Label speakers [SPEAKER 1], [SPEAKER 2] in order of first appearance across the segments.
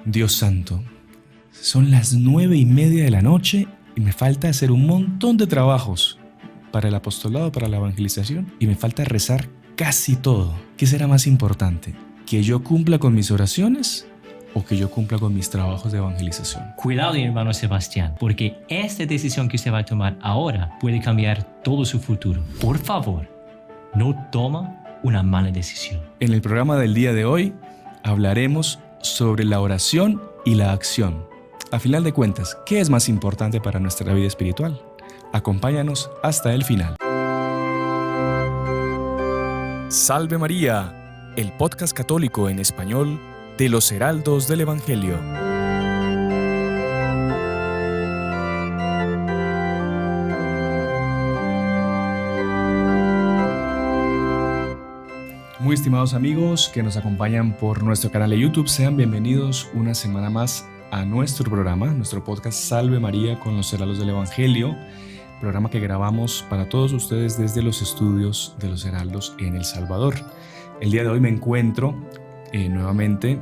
[SPEAKER 1] Dios santo, son las 9:30 de la noche y me falta hacer un montón de trabajos para el apostolado, para la evangelización, y me falta rezar casi todo. ¿Qué será más importante? ¿Que yo cumpla con mis oraciones o que yo cumpla con mis trabajos de evangelización?
[SPEAKER 2] Cuidado, hermano Sebastián, porque esta decisión que usted va a tomar ahora puede cambiar todo su futuro. Por favor, no toma una mala decisión.
[SPEAKER 1] En el programa del día de hoy hablaremos sobre la oración y la acción. A final de cuentas, ¿qué es más importante para nuestra vida espiritual? Acompáñanos hasta el final. Salve María, el podcast católico en español de los Heraldos del Evangelio. Muy estimados amigos que nos acompañan por nuestro canal de YouTube, sean bienvenidos una semana más a nuestro programa, nuestro podcast Salve María con los Heraldos del Evangelio, programa que grabamos para todos ustedes desde los estudios de los Heraldos en El Salvador. El día de hoy me encuentro nuevamente,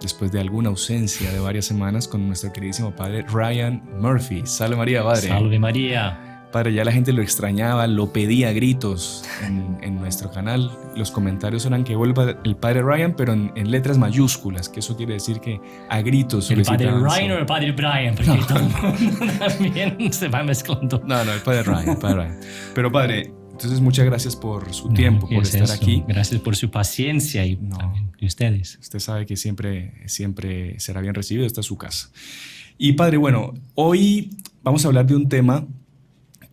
[SPEAKER 1] después de alguna ausencia de varias semanas, con nuestro queridísimo padre Ryan Murphy. Salve María, padre.
[SPEAKER 2] Salve María.
[SPEAKER 1] Padre, ya la gente lo extrañaba, lo pedía a gritos en nuestro canal. Los comentarios eran que vuelva el padre Ryan, pero en letras mayúsculas, que eso quiere decir que a gritos
[SPEAKER 2] ¿El padre
[SPEAKER 1] solicitaban.
[SPEAKER 2] Ryan o el padre Brian? Porque todo el mundo también se va mezclando.
[SPEAKER 1] No, el padre Ryan. Pero padre, entonces muchas gracias por su tiempo, por estar aquí.
[SPEAKER 2] Gracias por su paciencia y también de ustedes.
[SPEAKER 1] Usted sabe que siempre será bien recibido, esta es su casa. Y padre, bueno, hoy vamos a hablar de un tema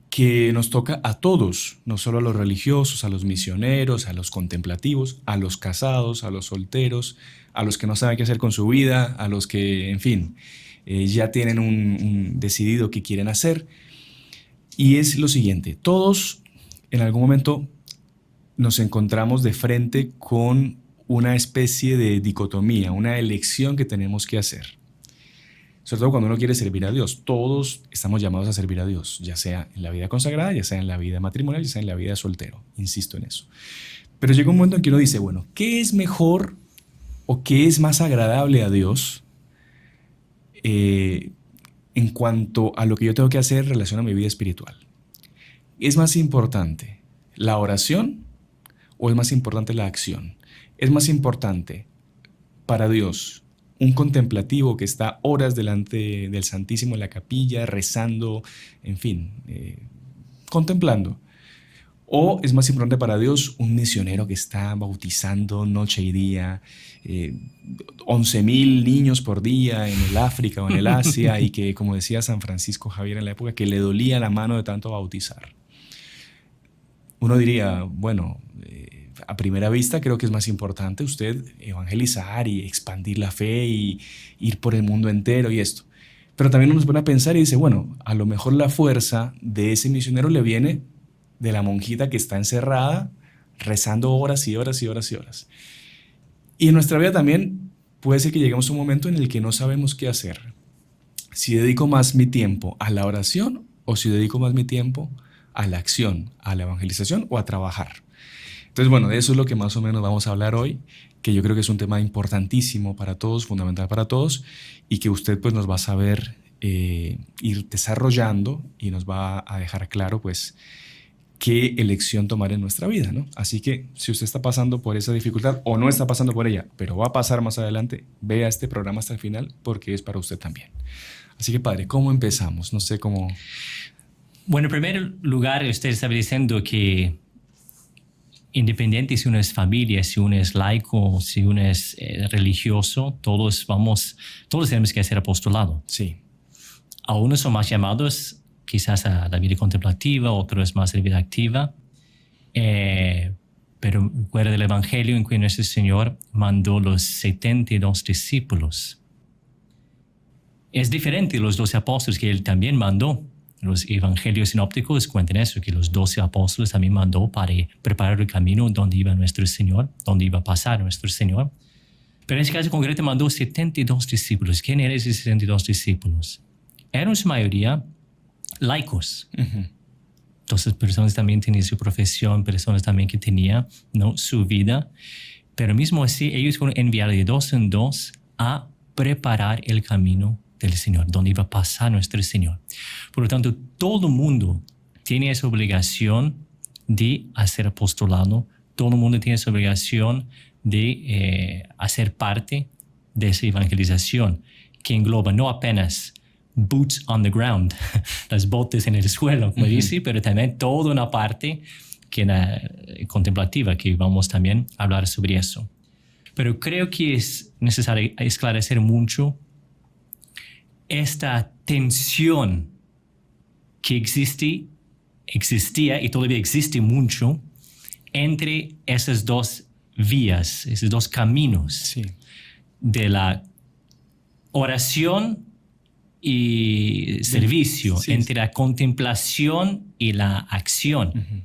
[SPEAKER 1] que nos toca a todos, no solo a los religiosos, a los misioneros, a los contemplativos, a los casados, a los solteros, a los que no saben qué hacer con su vida, a los que, en fin, ya tienen un decidido qué quieren hacer. Y es lo siguiente, todos en algún momento nos encontramos de frente con una especie de dicotomía, una elección que tenemos que hacer. Sobre todo cuando uno quiere servir a Dios. Todos estamos llamados a servir a Dios, ya sea en la vida consagrada, ya sea en la vida matrimonial, ya sea en la vida de soltero. Insisto en eso. Pero llega un momento en que uno dice, bueno, ¿qué es mejor o qué es más agradable a Dios en cuanto a lo que yo tengo que hacer en relación a mi vida espiritual? ¿Es más importante la oración o es más importante la acción? ¿Es más importante para Dios un contemplativo que está horas delante del Santísimo en la capilla, rezando, en fin, contemplando? ¿O es más importante para Dios un misionero que está bautizando noche y día, 11,000 niños por día en el África o en el Asia y que, como decía San Francisco Javier en la época, que le dolía la mano de tanto bautizar? Uno diría, bueno, a primera vista creo que es más importante usted evangelizar y expandir la fe y ir por el mundo entero y esto. Pero también uno se pone a pensar y dice, bueno, a lo mejor la fuerza de ese misionero le viene de la monjita que está encerrada rezando horas y horas y horas y horas. Y en nuestra vida también puede ser que lleguemos a un momento en el que no sabemos qué hacer. Si dedico más mi tiempo a la oración o si dedico más mi tiempo a la acción, a la evangelización o a trabajar. Entonces, bueno, de eso es lo que más o menos vamos a hablar hoy, que yo creo que es un tema importantísimo para todos, fundamental para todos, y que usted pues nos va a saber ir desarrollando y nos va a dejar claro pues qué elección tomar en nuestra vida, ¿no? Así que si usted está pasando por esa dificultad o no está pasando por ella, pero va a pasar más adelante, vea este programa hasta el final porque es para usted también. Así que, padre, ¿cómo empezamos? No sé cómo...
[SPEAKER 2] Bueno, en primer lugar, usted estaba diciendo que independiente si uno es familia, si uno es laico, si uno es religioso, todos tenemos que hacer apostolado.
[SPEAKER 1] Sí.
[SPEAKER 2] Algunos son más llamados quizás a la vida contemplativa, otros más a la vida activa. Pero recuerda del Evangelio en que nuestro Señor mandó los 72 discípulos. Es diferente de los 12 apóstoles que Él también mandó. Los evangelios sinópticos cuentan eso, que los 12 apóstoles también mandó para preparar el camino donde iba nuestro Señor, donde iba a pasar nuestro Señor. Pero en este caso concreto mandó 72 discípulos. ¿Quién eran esos 72 discípulos? Eran en su mayoría laicos. Uh-huh. Entonces, personas también tenían su profesión, personas también que tenían, ¿no?, su vida. Pero mismo así, ellos fueron enviados de dos en dos a preparar el camino del Señor, donde iba a pasar nuestro Señor. Por lo tanto, todo el mundo tiene esa obligación de hacer apostolado, todo el mundo tiene esa obligación de hacer parte de esa evangelización, que engloba no apenas boots on the ground, las botas en el suelo, como dice, pero también toda una parte que era contemplativa, que vamos también a hablar sobre eso. Pero creo que es necesario esclarecer mucho esta tensión que existía y todavía existe mucho entre esas dos vías, esos dos caminos, sí, de la oración y servicio, sí, entre la contemplación y la acción.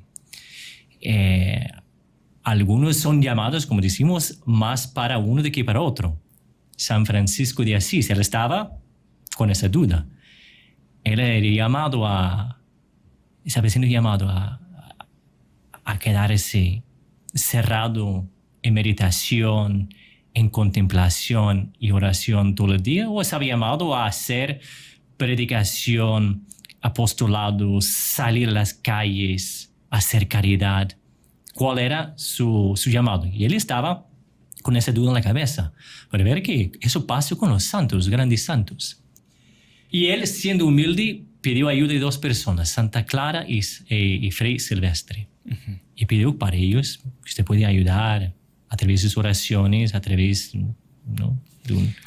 [SPEAKER 2] Algunos son llamados, como decimos, más para uno de que para otro. San Francisco de Asís, él estaba con esa duda. Él era llamado estaba siendo llamado a quedarse cerrado en meditación, en contemplación y oración todo el día, o estaba llamado a hacer predicación, apostolado, salir a las calles, hacer caridad. ¿Cuál era su llamado? Y él estaba con esa duda en la cabeza, para ver que eso pasó con los santos, los grandes santos. Y él, siendo humilde, pidió ayuda de dos personas, Santa Clara y Fray Silvestre. Y pidió para ellos que usted podía ayudar a través de sus oraciones, a través, ¿no?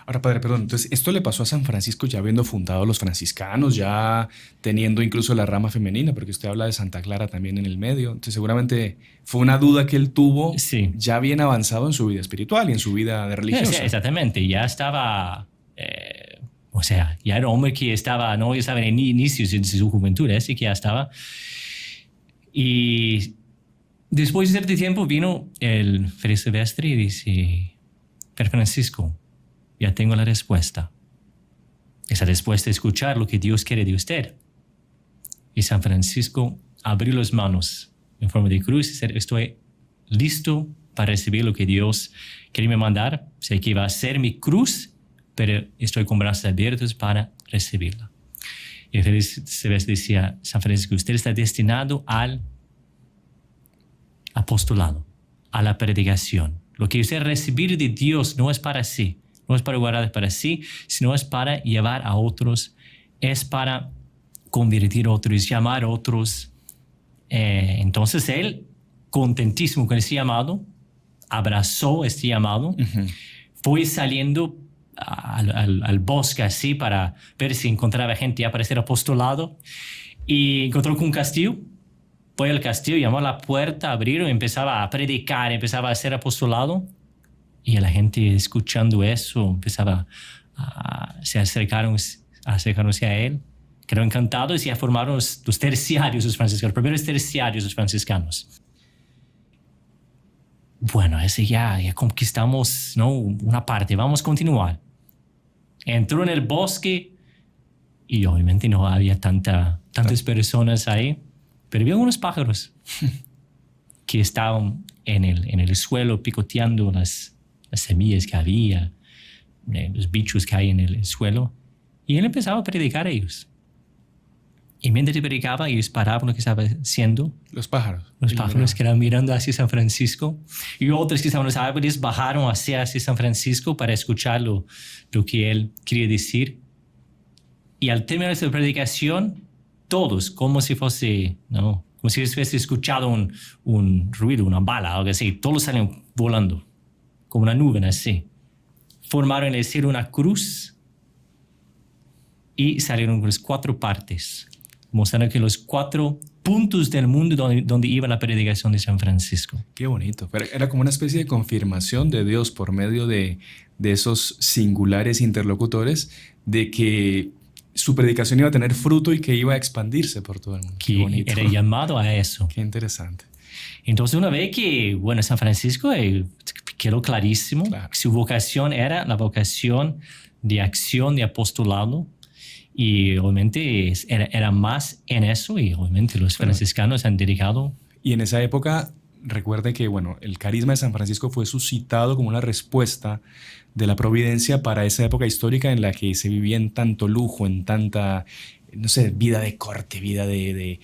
[SPEAKER 1] Ahora, padre, perdón, entonces esto le pasó a San Francisco ya habiendo fundado los franciscanos, ya teniendo incluso la rama femenina, porque usted habla de Santa Clara también en el medio. Entonces seguramente fue una duda que él tuvo, sí, ya bien avanzado en su vida espiritual y en su vida de religiosa.
[SPEAKER 2] Sí, exactamente, ya estaba... ya era un hombre que estaba, ¿no? Ya estaba en inicios de su juventud, así que ya estaba. Y después de cierto tiempo vino el Fray Silvestre y dice: Fray Francisco, ya tengo la respuesta. Esa respuesta es escuchar lo que Dios quiere de usted. Y San Francisco abrió las manos en forma de cruz y dice: estoy listo para recibir lo que Dios quiere me mandar. Sé que va a ser mi cruz, pero estoy con brazos abiertos para recibirla. Y el Fray Silvestre decía: San Francisco, usted está destinado al apostolado, a la predicación. Lo que usted recibir de Dios no es para sí, no es para guardar para sí, sino es para llevar a otros, es para convertir a otros, llamar a otros. Entonces él, contentísimo con ese llamado, abrazó este llamado, fue saliendo al bosque así para ver si encontraba gente ya para ser apostolado, y encontró con un castillo. Fue al castillo, llamó a la puerta, abrieron, empezaba a predicar, empezaba a hacer apostolado. Y la gente, escuchando eso, se acercaron a él. Quedaron encantados y ya formaron los terciarios, los franciscanos, los primeros terciarios, los franciscanos. Bueno, ese ya conquistamos, ¿no?, una parte, vamos a continuar. Entró en el bosque y obviamente no había tantas personas ahí. Pero había unos pájaros que estaban en el suelo picoteando las semillas que había, los bichos que hay en el suelo. Y él empezaba a predicar a ellos. Y mientras predicaba, ellos paraban lo que estaba haciendo.
[SPEAKER 1] Los pájaros.
[SPEAKER 2] Los pájaros que estaban mirando hacia San Francisco. Y otros que estaban en los árboles bajaron hacia San Francisco para escuchar lo que él quería decir. Y al terminar esa predicación, todos, como si fuese, ¿no?, como si hubiese escuchado un ruido, una bala, algo así. Todos salieron volando, como una nube así. Formaron en el cielo una cruz y salieron con las 4 partes, mostrando que los 4 puntos del mundo donde iba la predicación de San Francisco.
[SPEAKER 1] Qué bonito. Pero era como una especie de confirmación de Dios por medio de esos singulares interlocutores, de que su predicación iba a tener fruto y que iba a expandirse por todo el mundo.
[SPEAKER 2] Qué bonito. Era llamado a eso.
[SPEAKER 1] Qué interesante.
[SPEAKER 2] Entonces, una vez que, San Francisco quedó clarísimo, claro, su vocación era la vocación de acción, de apostolado, y obviamente era más en eso, y obviamente los franciscanos han dedicado.
[SPEAKER 1] Y en esa época recuerde que, bueno, el carisma de San Francisco fue suscitado como una respuesta de la providencia para esa época histórica en la que se vivía en tanto lujo, en tanta, no sé, vida de corte, vida de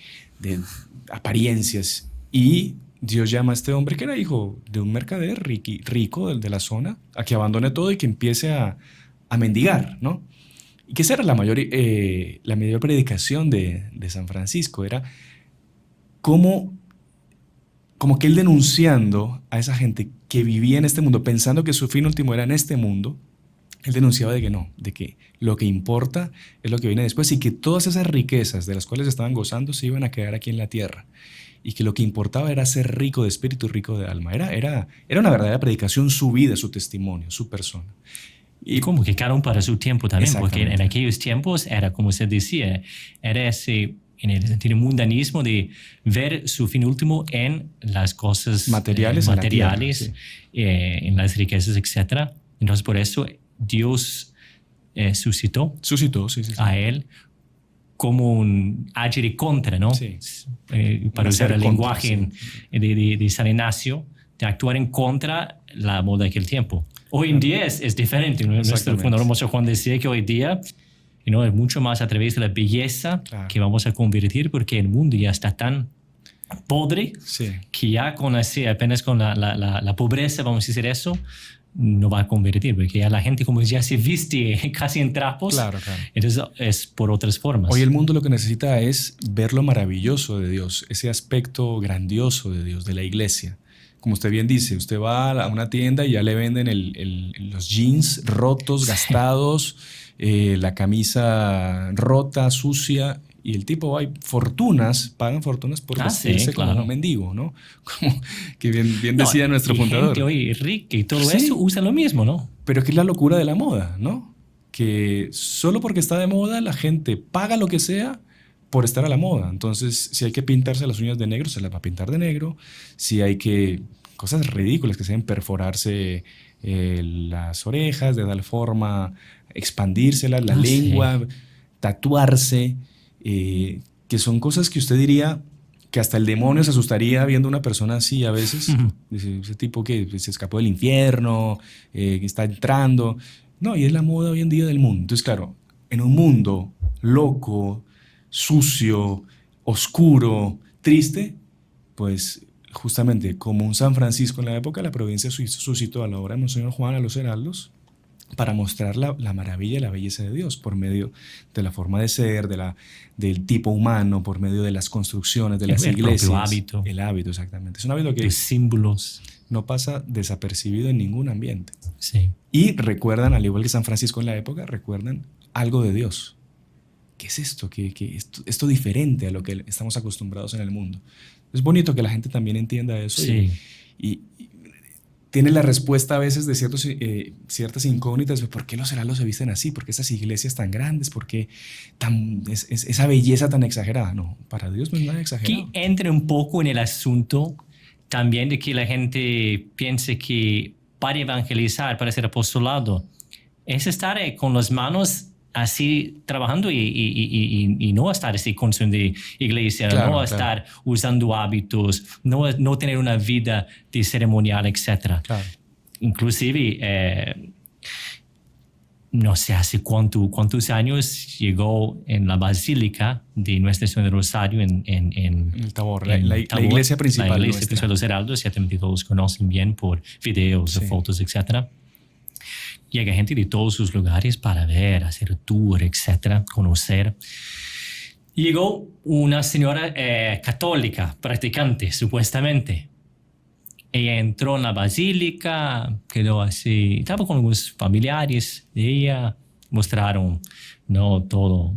[SPEAKER 1] apariencias. Y Dios llama a este hombre que era hijo de un mercader rico de la zona a que abandone todo y que empiece a mendigar, ¿no? Y que esa era la mayor predicación de San Francisco, era como que él denunciando a esa gente que vivía en este mundo, pensando que su fin último era en este mundo, él denunciaba de que no, de que lo que importa es lo que viene después y que todas esas riquezas de las cuales estaban gozando se iban a quedar aquí en la tierra y que lo que importaba era ser rico de espíritu, rico de alma. Era una verdadera predicación, su vida, su testimonio, su persona.
[SPEAKER 2] Y como que cada uno para su tiempo también, porque en aquellos tiempos era, como se decía, era ese, en el sentido mundanismo de ver su fin último en las cosas
[SPEAKER 1] materiales,
[SPEAKER 2] en las riquezas, etc. Entonces, por eso Dios suscitó a él como un agir y contra, ¿no?
[SPEAKER 1] Sí.
[SPEAKER 2] Para usar el lenguaje de San Ignacio, de actuar en contra la moda de aquel tiempo. Hoy en día es diferente. Nuestro fundador Monseñor Juan decía que hoy día es mucho más a través de la belleza que vamos a convertir, porque el mundo ya está tan podre que ya apenas con la pobreza, vamos a decir eso, no va a convertir, porque ya la gente como ya se viste casi en trapos, entonces es por otras formas.
[SPEAKER 1] Hoy el mundo lo que necesita es ver lo maravilloso de Dios, ese aspecto grandioso de Dios, de la iglesia. Como usted bien dice, usted va a una tienda y ya le venden los jeans rotos, gastados, la camisa rota, sucia, y el tipo pagan fortunas por vestirse como un mendigo, ¿no? Como que bien decía nuestro fundador.
[SPEAKER 2] Gente hoy rica y todo eso usa lo mismo, ¿no?
[SPEAKER 1] Pero que es la locura de la moda, ¿no? Que solo porque está de moda la gente paga lo que sea por estar a la moda. Entonces, si hay que pintarse las uñas de negro, se las va a pintar de negro. Si hay que... cosas ridículas que se deben perforarse las orejas, de tal forma expandírselas, la lengua, tatuarse, que son cosas que usted diría que hasta el demonio se asustaría viendo una persona así a veces. Ese tipo que se escapó del infierno, que está entrando. No, y es la moda hoy en día del mundo. Entonces, claro, en un mundo loco, sucio, oscuro, triste, pues justamente como un San Francisco en la época, la providencia suscitó a la obra de Monseñor Juan a los heraldos para mostrar la maravilla y la belleza de Dios por medio de la forma de ser, del tipo humano, por medio de las construcciones, de las iglesias.
[SPEAKER 2] El hábito.
[SPEAKER 1] El hábito, exactamente. Es un hábito que
[SPEAKER 2] los símbolos
[SPEAKER 1] no pasa desapercibido en ningún ambiente.
[SPEAKER 2] Sí.
[SPEAKER 1] Y recuerdan, al igual que San Francisco en la época, recuerdan algo de Dios. ¿Qué es esto? ¿Qué esto diferente a lo que estamos acostumbrados en el mundo? Es bonito que la gente también entienda eso y tiene la respuesta a veces de ciertas incógnitas. ¿Por qué los heraldos se visten así? ¿Por qué esas iglesias tan grandes? ¿Por qué esa belleza tan exagerada? No, para Dios no es nada exagerado.
[SPEAKER 2] Que entre un poco en el asunto también de que la gente piense que para evangelizar, para ser apostolado, es estar con las manos así trabajando y no estar así con su iglesia, no estar usando hábitos, no tener una vida de ceremonial, etc. Inclusive, no sé hace cuántos años llegó en la Basílica de Nuestra Señora del Rosario en
[SPEAKER 1] el Tabor, la iglesia principal.
[SPEAKER 2] La iglesia principal de los heraldos, ya también todos conocen bien por videos o fotos, etc. Llega gente de todos sus lugares para ver, hacer tour, etcétera, conocer. Llegó una señora católica, practicante, supuestamente. Ella entró en la basílica, quedó así, estaba con algunos familiares de ella, mostraron todo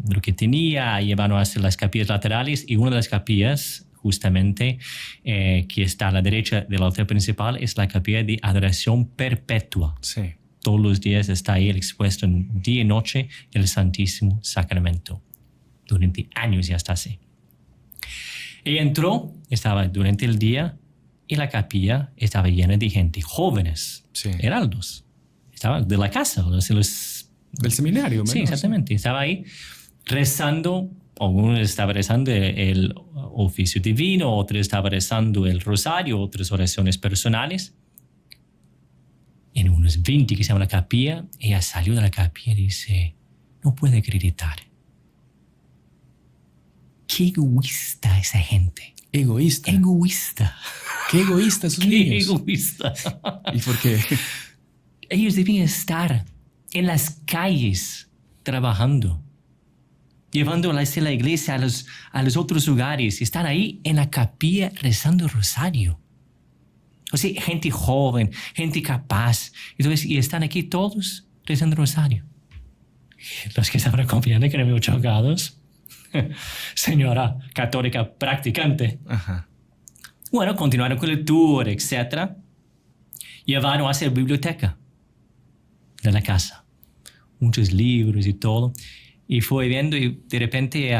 [SPEAKER 2] lo que tenía, llevaron hacia las capillas laterales y una de las capillas justamente que está a la derecha del altar principal es la capilla de adoración perpetua.
[SPEAKER 1] Sí.
[SPEAKER 2] Todos los días está ahí expuesto en día y noche el Santísimo Sacramento. Durante años ya está así. Ella entró, estaba durante el día y la capilla estaba llena de gente, jóvenes, heraldos. Estaban de la casa,
[SPEAKER 1] del seminario.
[SPEAKER 2] Sí, exactamente. Estaba ahí rezando. Uno estaba rezando el oficio divino, otro estaba rezando el rosario, otras oraciones personales. En unos 20 que se llama la capilla, ella salió de la capilla y dice, no puede acreditar. Qué egoísta esa gente.
[SPEAKER 1] Egoísta.
[SPEAKER 2] Egoísta.
[SPEAKER 1] Qué egoísta esos
[SPEAKER 2] Qué
[SPEAKER 1] niños.
[SPEAKER 2] egoísta.
[SPEAKER 1] ¿Y por qué?
[SPEAKER 2] Ellos debían estar en las calles trabajando, llevando la iglesia a los otros lugares. Están ahí en la capilla rezando el rosario. O sea, gente joven, gente capaz. Y están aquí todos rezando el rosario. Los que estaban acompañando, que eran muy chocados. Señora católica practicante.
[SPEAKER 1] Ajá.
[SPEAKER 2] Bueno, continuaron con el tour, etc. Llevaron hacia la biblioteca de la casa. Muchos libros y todo. Y fue viendo y de repente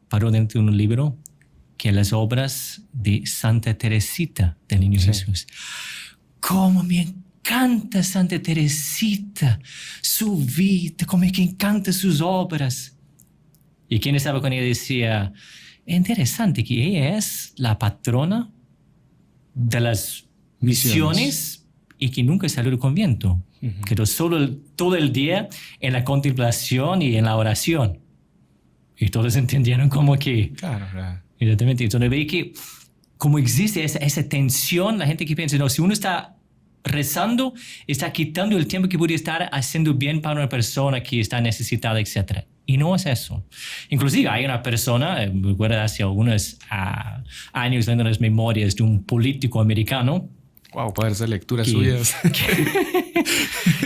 [SPEAKER 2] paró dentro de un libro que las obras de Santa Teresita del Niño Jesús. ¡Cómo me encanta Santa Teresita! Su vida, cómo me encanta sus obras. Y quien estaba con ella decía, interesante que ella es la patrona de las misiones y que nunca salió del convento. Uh-huh. Quedó todo el día en la contemplación y en la oración. Y todos entendieron como que...
[SPEAKER 1] Claro.
[SPEAKER 2] Exactamente. Entonces ve que como existe esa tensión, la gente que piensa, no, si uno está rezando, está quitando el tiempo que podría estar haciendo bien para una persona que está necesitada, etc. Y no es eso. Inclusive hay una persona, me acuerdo hace algunos años leyendo las memorias de un político americano.
[SPEAKER 1] Wow, para hacer lecturas suyas.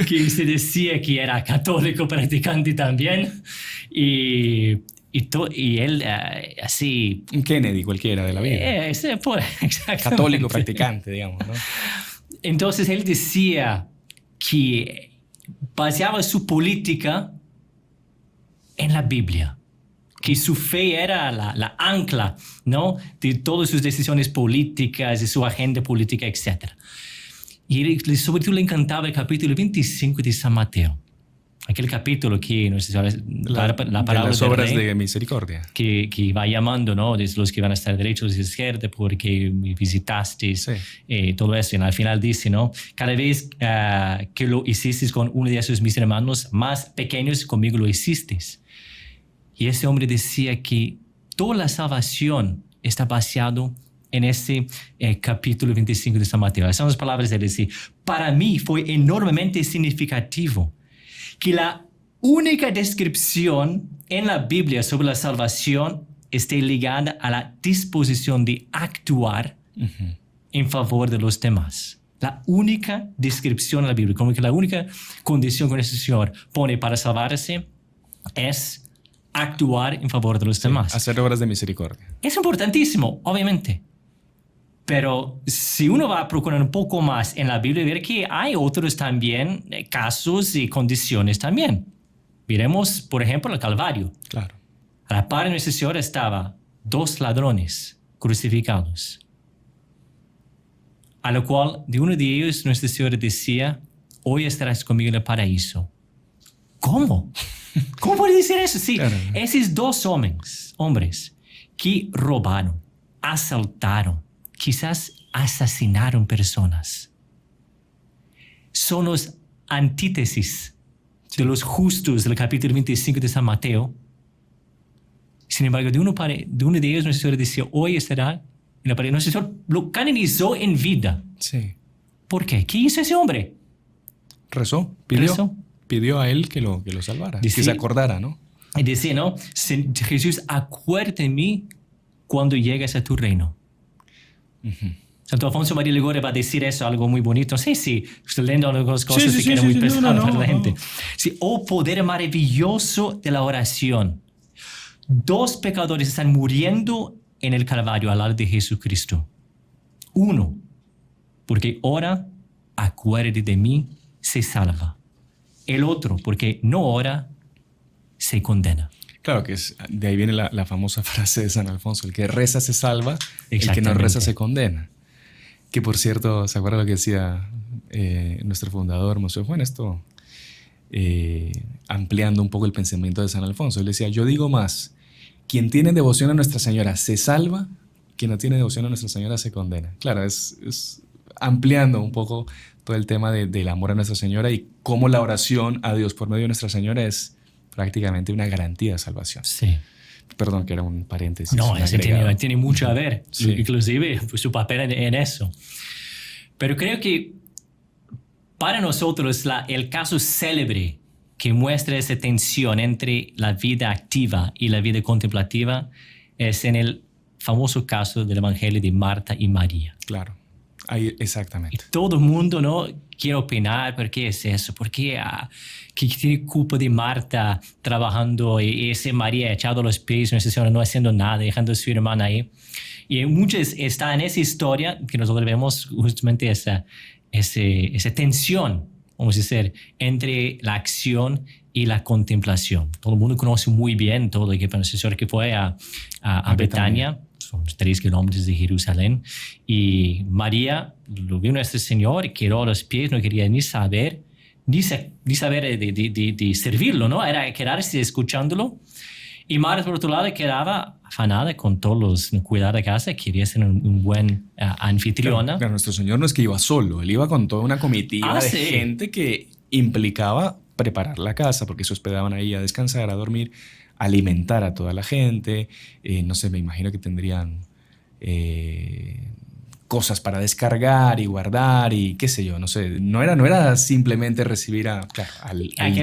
[SPEAKER 2] Que se decía que era católico practicante también. Y él, así...
[SPEAKER 1] Un Kennedy cualquiera de la vida.
[SPEAKER 2] Exactamente.
[SPEAKER 1] Católico practicante, digamos, ¿no?
[SPEAKER 2] Entonces él decía que baseaba su política en la Biblia, que su fe era la ancla, ¿no?, de todas sus decisiones políticas, de su agenda política, etc. Y sobre todo le encantaba el capítulo 25 de San Mateo. Aquel capítulo que, no sé si sabes, la parábola
[SPEAKER 1] de las obras
[SPEAKER 2] del rey,
[SPEAKER 1] de misericordia.
[SPEAKER 2] Que va llamando, ¿no?, de los que van a estar derechos y izquierda porque me visitaste, todo eso. Y al final dice, ¿no?, cada vez que lo hicisteis con uno de esos mis hermanos más pequeños, conmigo lo hicisteis. Y ese hombre decía que toda la salvación está basado en ese capítulo 25 de San Mateo. Esas son las palabras de él. Dice, para mí fue enormemente significativo que la única descripción en la Biblia sobre la salvación esté ligada a la disposición de actuar en favor de los demás. La única descripción en la Biblia, como que la única condición que el Señor pone para salvarse es actuar en favor de los demás.
[SPEAKER 1] Hacer obras de misericordia.
[SPEAKER 2] Es importantísimo, obviamente. Pero si uno va a procurar un poco más en la Biblia, ver que hay otros también casos y condiciones también. Miremos, por ejemplo, el Calvario.
[SPEAKER 1] Claro.
[SPEAKER 2] A la par de Nuestra Señora estaba 2 ladrones crucificados. A lo cual, de uno de ellos, Nuestra Señora decía, hoy estarás conmigo en el paraíso. ¿Cómo? ¿Cómo puede decir eso? Sí, claro. Esos 2 hombres que robaron, asaltaron, quizás asesinaron personas, son los antítesis de los justos del capítulo 25 de San Mateo. Sin embargo, de uno de ellos, Nuestra Señora decía, hoy estará en la pared. Nuestra Señora lo canonizó en vida.
[SPEAKER 1] Sí.
[SPEAKER 2] ¿Por qué? ¿Qué hizo ese hombre?
[SPEAKER 1] Rezó. Pidió a él que lo salvara, decía, que se acordara, ¿no?
[SPEAKER 2] Y decía, ¿no? Jesús, acuérdate de mí cuando llegues a tu reino. Santo Alfonso María Ligore va a decir eso, algo muy bonito. Sí, estoy leyendo algunas cosas que eran muy pesadas para la gente. Sí, oh poder maravilloso de la oración. 2 pecadores están muriendo en el Calvario al lado de Jesucristo. 1, porque ora, acuérdate de mí, se salva. El otro, porque no ora, se condena.
[SPEAKER 1] Claro, que de ahí viene la famosa frase de San Alfonso, el que reza se salva, el que no reza se condena. Que por cierto, ¿se acuerda lo que decía nuestro fundador, Monseñor Juan? Esto ampliando un poco el pensamiento de San Alfonso. Él decía, yo digo más, quien tiene devoción a Nuestra Señora se salva quien no tiene devoción a Nuestra Señora se condena. Claro, es ampliando un poco todo el tema del amor a Nuestra Señora y cómo la oración a Dios por medio de Nuestra Señora es prácticamente una garantía de salvación.
[SPEAKER 2] Sí.
[SPEAKER 1] Perdón, que era un paréntesis.
[SPEAKER 2] No, eso tiene mucho a ver,
[SPEAKER 1] Sí.
[SPEAKER 2] inclusive pues, su papel en eso. Pero creo que para nosotros el caso célebre que muestra esa tensión entre la vida activa y la vida contemplativa es en el famoso caso del Evangelio de Marta y María.
[SPEAKER 1] Claro, ahí exactamente.
[SPEAKER 2] Y todo el mundo, ¿no?, quiere opinar, ¿por qué es eso? ¿Por qué que tiene culpa de Marta trabajando y ese María echado los pies, no haciendo nada, dejando a su hermana ahí? Y muchos está en esa historia que nosotros vemos justamente esa tensión, vamos a decir, entre la acción y la contemplación. Todo el mundo conoce muy bien todo el Señor que fue a Betania. Son 3 kilómetros de Jerusalén, y María lo vio Nuestro Señor, quedó a los pies, no quería ni saber de servirlo, ¿no? Era quedarse escuchándolo. Y Marta, por otro lado, quedaba afanada con todos los cuidados de casa, quería ser un buen anfitriona.
[SPEAKER 1] Claro, Nuestro Señor no es que iba solo, él iba con toda una comitiva de gente que implicaba preparar la casa, porque se hospedaban ahí a descansar, a dormir, alimentar a toda la gente. No sé, me imagino que tendrían cosas para descargar y guardar y qué sé yo, no sé. No era simplemente recibir al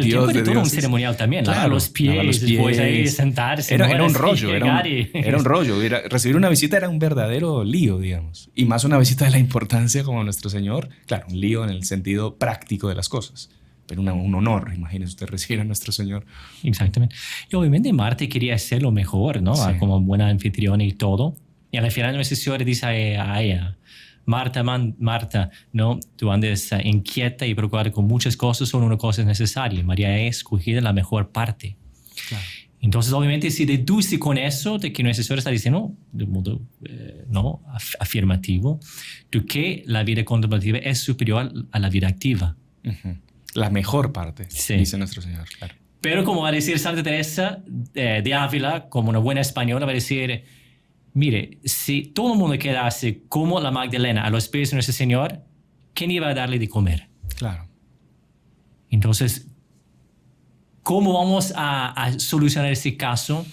[SPEAKER 1] Dios de
[SPEAKER 2] todo
[SPEAKER 1] Dios.
[SPEAKER 2] Un ceremonial también,
[SPEAKER 1] claro,
[SPEAKER 2] lavar los pies, después ahí sentarse.
[SPEAKER 1] Era un rollo, era un rollo. Recibir una visita era un verdadero lío, digamos. Y más una visita de la importancia como Nuestro Señor. Claro, un lío en el sentido práctico de las cosas. Pero un honor, imagínese usted recibir a Nuestro Señor.
[SPEAKER 2] Exactamente. Y obviamente Marta quería hacer lo mejor, ¿no?
[SPEAKER 1] Sí.
[SPEAKER 2] Como buena anfitriona y todo. Y al final Nuestro Señor dice a ella, Marta, ¿no? Tú andes inquieta y preocupada con muchas cosas, solo una cosa es necesaria. María ha escogido la mejor parte.
[SPEAKER 1] Claro.
[SPEAKER 2] Entonces, obviamente, se deduce con eso de que Nuestro Señor está diciendo, de modo no afirmativo, de que la vida contemplativa es superior a la vida activa.
[SPEAKER 1] Uh-huh. La mejor parte,
[SPEAKER 2] sí,
[SPEAKER 1] dice Nuestro Señor, claro.
[SPEAKER 2] Pero como va a decir Santa Teresa de Ávila, como una buena española, va a decir, mire, si todo el mundo quedase como la Magdalena a los pies de Nuestro Señor, ¿quién iba a darle de comer?
[SPEAKER 1] Claro.
[SPEAKER 2] Entonces, ¿cómo vamos a solucionar ese caso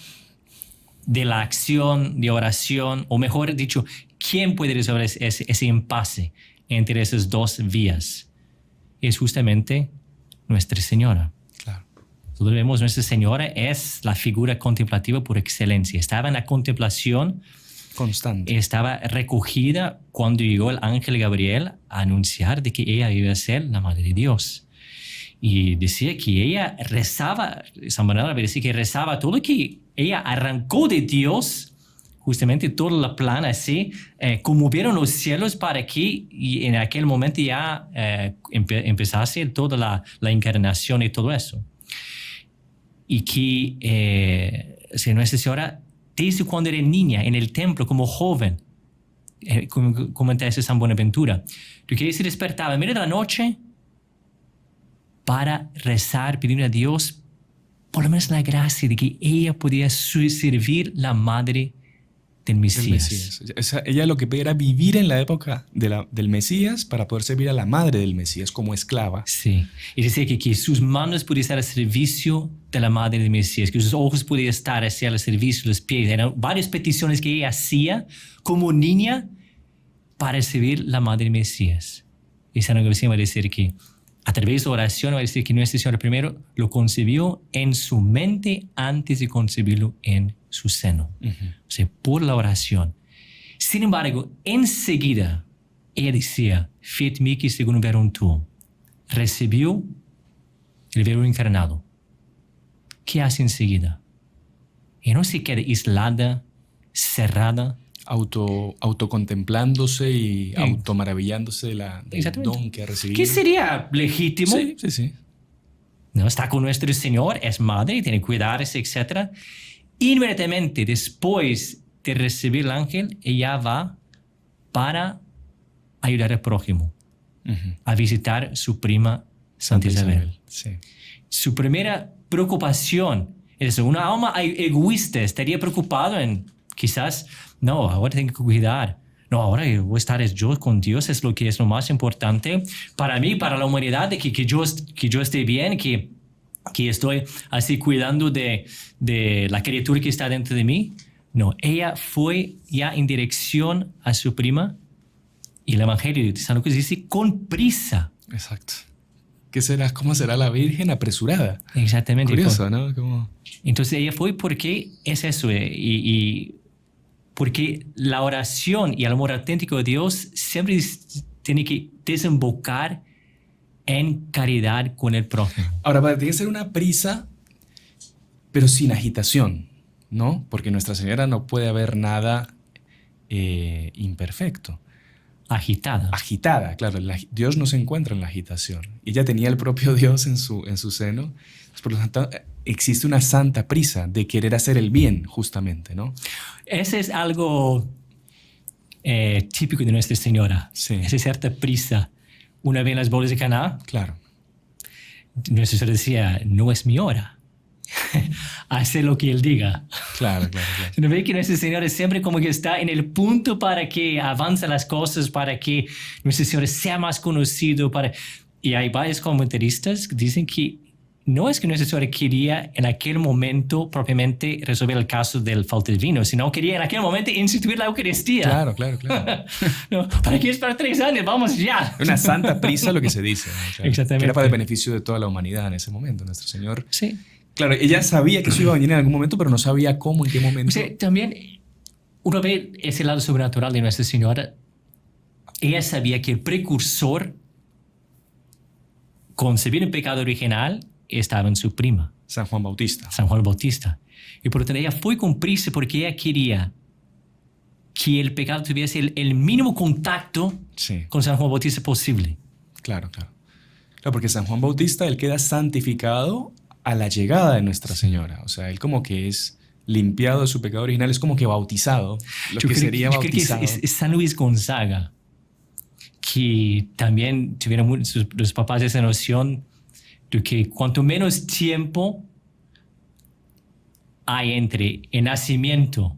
[SPEAKER 2] de la acción, de oración? O mejor dicho, ¿quién puede resolver ese impasse entre esas dos vías? Es justamente Nuestra Señora.
[SPEAKER 1] Claro.
[SPEAKER 2] Nosotros vemos Nuestra Señora es la figura contemplativa por excelencia. Estaba en la contemplación
[SPEAKER 1] constante.
[SPEAKER 2] Estaba recogida cuando llegó el ángel Gabriel a anunciar de que ella iba a ser la Madre de Dios. Y decía que ella rezaba, San Bernardo decía que rezaba todo, que ella arrancó de Dios justamente todo el plan así, conmovieron los cielos para que en aquel momento ya empezase toda la encarnación y todo eso. Y que Nuestra Señora, desde cuando era niña en el templo, como joven, como comenta San Buenaventura, que se despertaba en medio de la noche para rezar, pidiendo a Dios por lo menos la gracia de que ella podía servir la madre del Mesías.
[SPEAKER 1] Ella lo que pedía era vivir en la época del Mesías para poder servir a la madre del Mesías como esclava.
[SPEAKER 2] Sí, y decía que sus manos podían estar al servicio de la madre del Mesías, que sus ojos podían estar hacia el servicio de los pies. Eran varias peticiones que ella hacía como niña para servir la madre del Mesías. Y San Agustín va a decir que a través de la oración va a decir que Nuestra Señora primero lo concibió en su mente antes de concebirlo en su seno. Uh-huh. O sea, por la oración. Sin embargo, enseguida, ella decía, fiat mihi secundum verum tuum. Recibió el verbo encarnado. ¿Qué hace enseguida? Ella no se queda aislada, cerrada.
[SPEAKER 1] Autocontemplándose y automaravillándose del don que ha recibido.
[SPEAKER 2] ¿Qué sería legítimo?
[SPEAKER 1] Sí.
[SPEAKER 2] No, está con Nuestro Señor, es madre, tiene que cuidarse, etc. Inmediatamente después de recibir el ángel, ella va para ayudar al prójimo, a visitar su prima Santa Isabel.
[SPEAKER 1] Sí.
[SPEAKER 2] Su primera preocupación es una alma egoísta, estaría preocupado en Quizás, no, ahora tengo que cuidar. No, ahora voy a estar yo con Dios, es lo que es lo más importante para mí, para la humanidad, que yo esté bien, que estoy así cuidando de la criatura que está dentro de mí. No, ella fue ya en dirección a su prima y el Evangelio de San Lucas dice con prisa.
[SPEAKER 1] Exacto. ¿Cómo será la Virgen apresurada?
[SPEAKER 2] Exactamente.
[SPEAKER 1] Curioso, ¿no? ¿Cómo?
[SPEAKER 2] Entonces ella fue porque es eso, y porque la oración y el amor auténtico de Dios siempre tiene que desembocar en caridad con el prójimo.
[SPEAKER 1] Ahora, tiene que ser una prisa, pero sin agitación, ¿no? Porque Nuestra Señora no puede haber nada imperfecto.
[SPEAKER 2] Agitada.
[SPEAKER 1] Agitada, claro. Dios no se encuentra en la agitación. Ella tenía el propio Dios en su seno. Por lo tanto, existe una santa prisa de querer hacer el bien, justamente, ¿no?
[SPEAKER 2] Ese es algo típico de Nuestra Señora.
[SPEAKER 1] Sí.
[SPEAKER 2] Esa cierta prisa. Una vez en las bodas de Caná,
[SPEAKER 1] Claro.
[SPEAKER 2] Nuestra Señora decía, no es mi hora. Hace lo que Él diga.
[SPEAKER 1] Claro.
[SPEAKER 2] ¿No ve que Nuestra Señora siempre como que está en el punto para que avancen las cosas, para que Nuestra Señora sea más conocido? Y hay varios comentaristas que dicen que no es que Nuestra Señora quería en aquel momento propiamente resolver el caso del falta de vino, sino quería en aquel momento instituir la Eucaristía.
[SPEAKER 1] Claro.
[SPEAKER 2] No, ¿para qué esperar 3 años? Vamos ya.
[SPEAKER 1] Una santa prisa, lo que se dice, ¿no? Claro.
[SPEAKER 2] Exactamente.
[SPEAKER 1] Que era para el beneficio de toda la humanidad en ese momento, Nuestro Señor.
[SPEAKER 2] Sí.
[SPEAKER 1] Claro, ella sabía que eso iba a venir en algún momento, pero no sabía cómo, en qué momento.
[SPEAKER 2] O sea, también uno ve ese lado sobrenatural de Nuestra Señora. Ella sabía que el precursor concebir el pecado original estaba en su prima,
[SPEAKER 1] San Juan Bautista.
[SPEAKER 2] San Juan Bautista. Y por lo tanto ella fue con prisa porque ella quería que el pecado tuviese el mínimo contacto
[SPEAKER 1] Sí.
[SPEAKER 2] con San Juan Bautista posible.
[SPEAKER 1] Claro, porque San Juan Bautista, él queda santificado a la llegada de Nuestra Señora. O sea, él como que es limpiado de su pecado original, es como que bautizado,
[SPEAKER 2] Yo creo que es San Luis Gonzaga, que también tuvieron los papás esa noción de que cuanto menos tiempo hay entre el nacimiento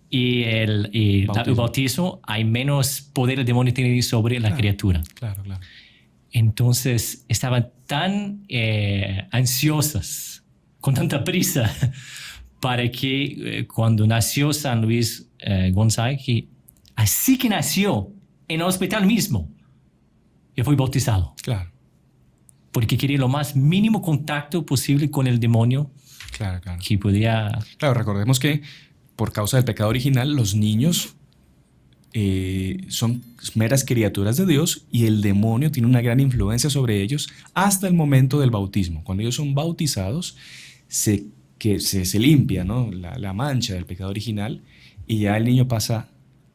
[SPEAKER 2] y el bautizo, hay menos poder el demonio tiene sobre la criatura.
[SPEAKER 1] Claro.
[SPEAKER 2] Entonces estaban tan ansiosas, con tanta prisa, para que cuando nació San Luis Gonzaga, así que nació en el hospital mismo, ya fue bautizado.
[SPEAKER 1] Claro.
[SPEAKER 2] Porque quería lo más mínimo contacto posible con el demonio.
[SPEAKER 1] Claro.
[SPEAKER 2] Que podía...
[SPEAKER 1] Claro, recordemos que por causa del pecado original, los niños son meras criaturas de Dios y el demonio tiene una gran influencia sobre ellos hasta el momento del bautismo. Cuando ellos son bautizados, se limpia, ¿no? la mancha del pecado original y ya el niño pasa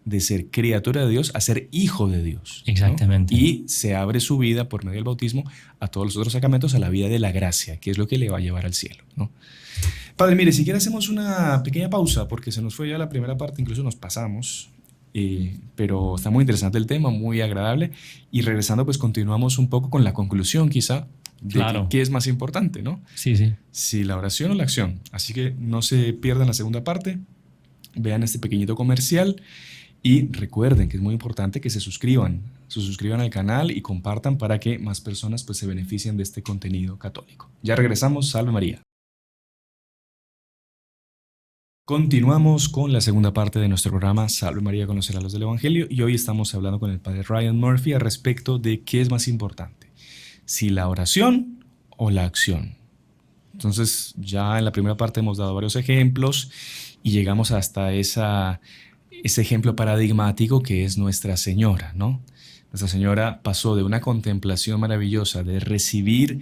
[SPEAKER 1] de ser criatura de Dios a ser hijo de Dios, ¿no?
[SPEAKER 2] Exactamente.
[SPEAKER 1] Y se abre su vida por medio del bautismo a todos los otros sacramentos, a la vida de la gracia, que es lo que le va a llevar al cielo, ¿no? Padre, mire, si quiere hacemos una pequeña pausa porque se nos fue ya la primera parte, incluso nos pasamos, pero está muy interesante el tema, muy agradable, y regresando pues continuamos un poco con la conclusión quizá de qué es más importante, ¿no?
[SPEAKER 2] Sí.
[SPEAKER 1] Si la oración o la acción. Así que no se pierdan la segunda parte, vean este pequeñito comercial. Y recuerden que es muy importante que se suscriban al canal y compartan para que más personas pues, se beneficien de este contenido católico. Ya regresamos, Salve María. Continuamos con la segunda parte de nuestro programa Salve María, conocer a los del Evangelio, y hoy estamos hablando con el padre Ryan Murphy al respecto de qué es más importante, si la oración o la acción. Entonces ya en la primera parte hemos dado varios ejemplos y llegamos hasta ese ejemplo paradigmático que es Nuestra Señora, ¿no? Nuestra Señora pasó de una contemplación maravillosa, de recibir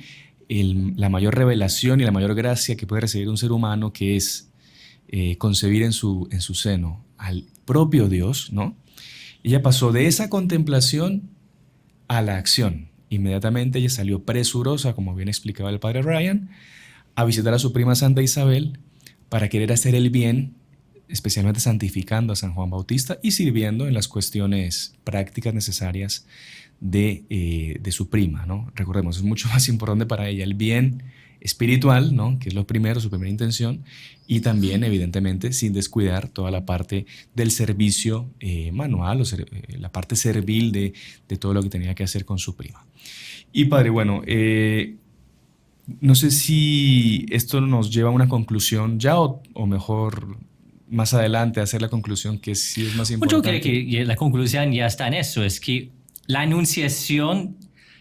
[SPEAKER 1] la mayor revelación y la mayor gracia que puede recibir un ser humano, que es concebir en su seno al propio Dios, ¿no? Ella pasó de esa contemplación a la acción. Inmediatamente ella salió presurosa, como bien explicaba el padre Ryan, a visitar a su prima Santa Isabel para querer hacer el bien, especialmente santificando a San Juan Bautista y sirviendo en las cuestiones prácticas necesarias de su prima, ¿no? Recordemos, es mucho más importante para ella el bien espiritual, ¿no? Que es lo primero, su primera intención, y también, evidentemente, sin descuidar toda la parte del servicio manual, la parte servil de todo lo que tenía que hacer con su prima. Y padre, bueno, no sé si esto nos lleva a una conclusión ya o mejor más adelante hacer la conclusión que sí es más importante.
[SPEAKER 2] Yo creo que la conclusión ya está en eso, es que la anunciación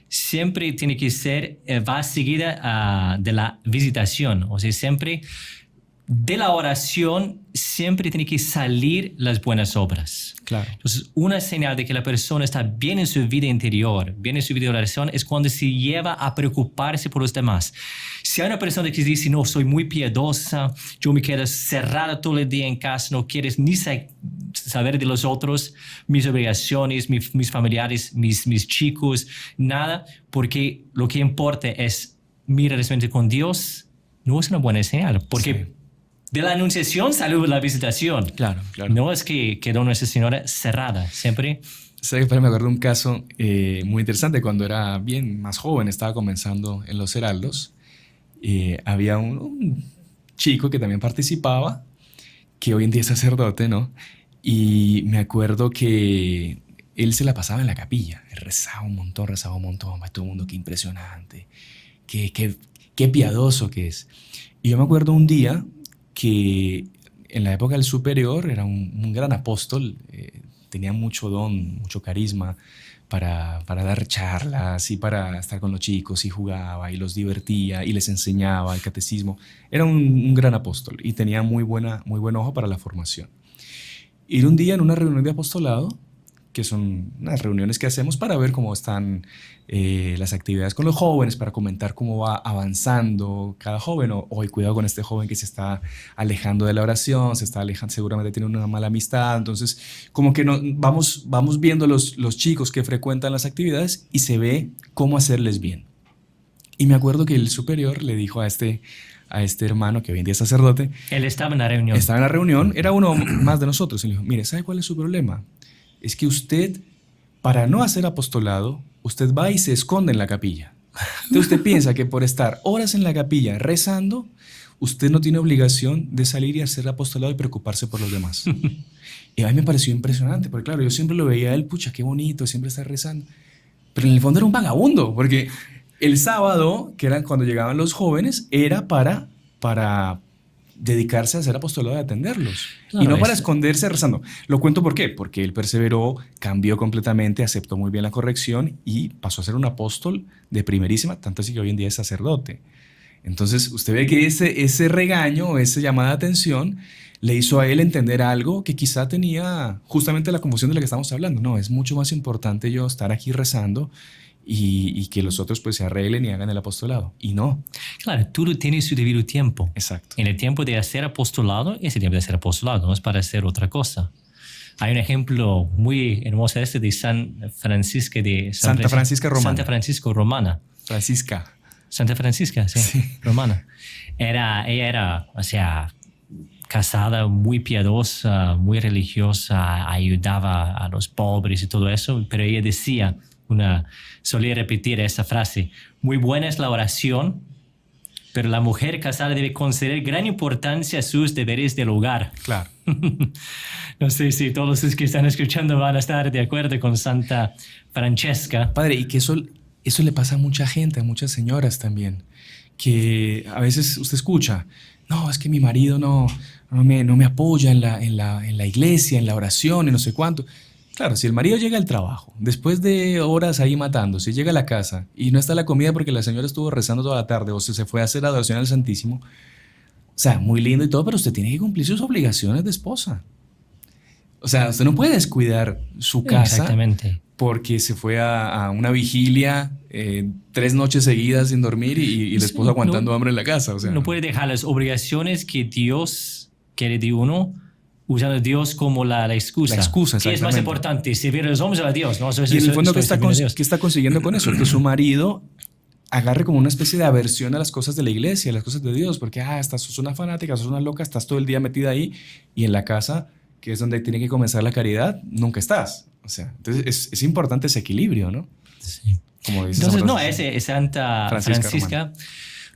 [SPEAKER 2] siempre tiene que ser, va seguida de la visitación, o sea, siempre de la oración siempre tiene que salir las buenas obras.
[SPEAKER 1] Claro.
[SPEAKER 2] Entonces, una señal de que la persona está bien en su vida interior, bien en su vida de oración, es cuando se lleva a preocuparse por los demás. Si hay una persona que dice, no, soy muy piadosa, yo me quedo cerrada todo el día en casa, no quieres ni saber de los otros, mis obligaciones, mis familiares, mis chicos, nada, porque lo que importa es mi relación con Dios, no es una buena señal, porque
[SPEAKER 1] sí.
[SPEAKER 2] De la anunciación salió la visitación.
[SPEAKER 1] Claro, claro.
[SPEAKER 2] No es que quedó Nuestra Señora cerrada, siempre.
[SPEAKER 1] ¿Sabes? Me acuerdo de un caso muy interesante cuando era bien más joven, estaba comenzando en los Heraldos. Había un chico que también participaba, que hoy en día es sacerdote, ¿no? Y me acuerdo que él se la pasaba en la capilla, él rezaba un montón, para todo el mundo, qué impresionante, qué piadoso que es. Y yo me acuerdo un día que en la época del superior era un gran apóstol, tenía mucho don, mucho carisma para dar charlas y para estar con los chicos, y jugaba y los divertía y les enseñaba el catecismo. Era un gran apóstol y tenía muy buen ojo para la formación. Y un día en una reunión de apostolado, que son unas reuniones que hacemos para ver cómo están las actividades con los jóvenes, para comentar cómo va avanzando cada joven, o cuidado con este joven que se está alejando de la oración, se está alejando, seguramente tiene una mala amistad. Entonces, como que vamos viendo los chicos que frecuentan las actividades y se ve cómo hacerles bien. Y me acuerdo que el superior le dijo a este hermano, que hoy en día es sacerdote.
[SPEAKER 2] Él estaba en la reunión.
[SPEAKER 1] Estaba en la reunión, era uno más de nosotros. Y le dijo, mire, ¿sabe cuál es su problema? Es que usted, para no hacer apostolado, usted va y se esconde en la capilla. Entonces usted piensa que por estar horas en la capilla rezando, usted no tiene obligación de salir y hacer apostolado y preocuparse por los demás. Y a mí me pareció impresionante, porque claro, yo siempre lo veía a él, pucha, qué bonito, siempre está rezando. Pero en el fondo era un vagabundo, porque el sábado, que era cuando llegaban los jóvenes, era para dedicarse a hacer apostolado y atenderlos. Claro, y no para esconderse rezando. Lo cuento ¿por qué? Porque él perseveró, cambió completamente, aceptó muy bien la corrección y pasó a ser un apóstol de primerísima, tanto así que hoy en día es sacerdote. Entonces, usted ve que ese regaño, esa llamada de atención, le hizo a él entender algo que quizá tenía justamente la confusión de la que estamos hablando. No, es mucho más importante yo estar aquí rezando y que los otros pues se arreglen y hagan el apostolado. Y no.
[SPEAKER 2] Claro, todo tiene su debido tiempo.
[SPEAKER 1] Exacto.
[SPEAKER 2] En el tiempo de hacer apostolado, ese tiempo de hacer apostolado, no es para hacer otra cosa. Hay un ejemplo muy hermoso de Santa Francisca Romana. Santa Francisca, sí. Romana. Ella era, o sea, casada, muy piadosa, muy religiosa, ayudaba a los pobres y todo eso, pero ella decía, solía repetir esa frase: muy buena es la oración, pero la mujer casada debe conceder gran importancia a sus deberes del hogar.
[SPEAKER 1] Claro.
[SPEAKER 2] No sé si todos los que están escuchando van a estar de acuerdo con Santa Francesca.
[SPEAKER 1] Padre, y que eso le pasa a mucha gente, a muchas señoras también, que a veces usted escucha, no, es que mi marido no me apoya en la iglesia, en la oración y no sé cuánto. Claro, si el marido llega al trabajo, después de horas ahí matándose, llega a la casa y no está la comida porque la señora estuvo rezando toda la tarde o se fue a hacer adoración al Santísimo, o sea, muy lindo y todo, pero usted tiene que cumplir sus obligaciones de esposa. O sea, usted no puede descuidar su casa.
[SPEAKER 2] Exactamente.
[SPEAKER 1] Porque se fue a una vigilia 3 noches seguidas sin dormir y el esposo aguantando hambre en la casa. O sea,
[SPEAKER 2] no puede dejar las obligaciones que Dios quiere de uno, usando a Dios como la excusa.
[SPEAKER 1] La excusa, exactamente.
[SPEAKER 2] ¿Qué es más importante? ¿Servir a los hombres o a Dios? ¿No?
[SPEAKER 1] Y en el fondo, ¿qué está consiguiendo con eso? Que su marido agarre como una especie de aversión a las cosas de la iglesia, a las cosas de Dios, porque sos una fanática, sos una loca, estás todo el día metida ahí, y en la casa, que es donde tiene que comenzar la caridad, nunca estás. O sea, entonces es importante ese equilibrio, ¿no?
[SPEAKER 2] Sí.
[SPEAKER 1] Como dice
[SPEAKER 2] entonces, no, es Santa Francisca.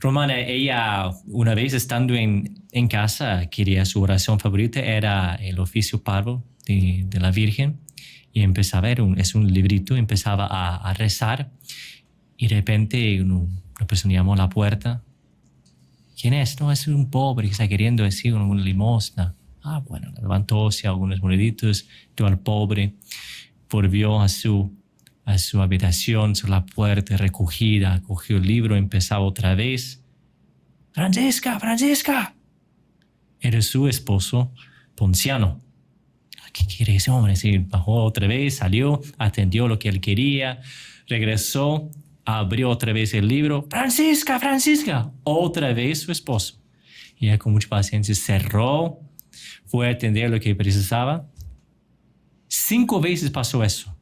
[SPEAKER 2] Romana, ella una vez estando en casa, quería su oración favorita, era el oficio parvo de la Virgen, y empezaba, es un librito, empezaba a rezar, y de repente una persona llamó a la puerta. ¿Quién es? No, es un pobre que está queriendo decir una limosna. Ah, bueno, levantóse algunos moneditos, dio al pobre, volvió a su habitación, sobre la puerta recogida, cogió el libro, empezaba otra vez. ¡Francesca, Francesca! Era su esposo Ponciano. ¿Qué quiere ese hombre? Sí, bajó otra vez, salió, atendió lo que él quería, regresó, abrió otra vez el libro. ¡Francisca, Francisca! Otra vez su esposo. Y ella con mucha paciencia cerró, fue a atender lo que precisaba. 5 veces pasó eso.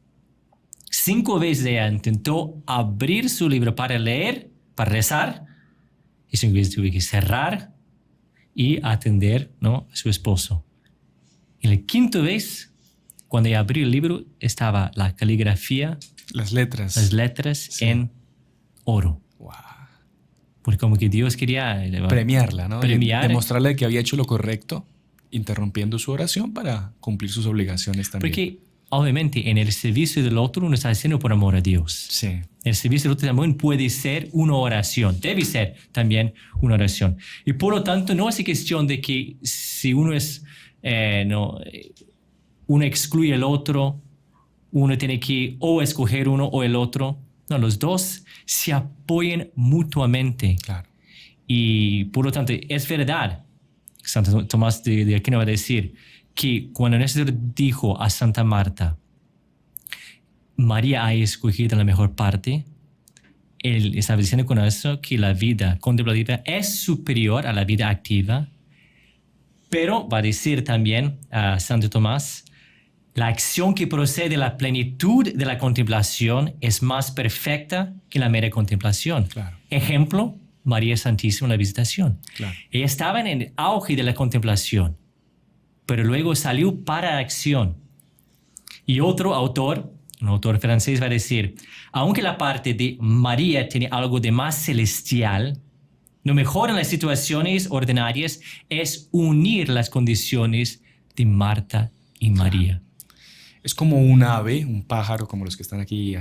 [SPEAKER 2] 5 veces ella intentó abrir su libro para leer, para rezar, y 5 veces tuvo que cerrar y atender, ¿no?, a su esposo. Y la 5ª vez, cuando ella abrió el libro, estaba la caligrafía,
[SPEAKER 1] las letras
[SPEAKER 2] sí, en oro.
[SPEAKER 1] Wow.
[SPEAKER 2] Porque como que Dios quería
[SPEAKER 1] premiarla, ¿no?
[SPEAKER 2] Premiar.
[SPEAKER 1] Demostrarle que había hecho lo correcto, interrumpiendo su oración para cumplir sus obligaciones también.
[SPEAKER 2] Porque obviamente en el servicio del otro uno está haciendo por amor a Dios.
[SPEAKER 1] Sí.
[SPEAKER 2] El servicio del otro también puede ser una oración, debe ser también una oración. Y por lo tanto no es cuestión de que si uno es, uno excluye al otro, uno tiene que o escoger uno o el otro. No, los dos se apoyan mutuamente.
[SPEAKER 1] Claro.
[SPEAKER 2] Y por lo tanto es verdad, Santo Tomás de Aquino va a decir, que cuando Néstor dijo a Santa Marta, María ha escogido la mejor parte, él estaba diciendo con eso que la vida contemplativa es superior a la vida activa, pero va a decir también a Santo Tomás, la acción que procede de la plenitud de la contemplación es más perfecta que la mera contemplación.
[SPEAKER 1] Claro.
[SPEAKER 2] Ejemplo, María Santísima en la Visitación.
[SPEAKER 1] Claro.
[SPEAKER 2] Ella estaba en el auge de la contemplación, pero luego salió para acción. Y otro autor, un autor francés, va a decir, aunque la parte de María tiene algo de más celestial, lo mejor en las situaciones ordinarias es unir las condiciones de Marta y María.
[SPEAKER 1] Es como un ave, un pájaro, como los que están aquí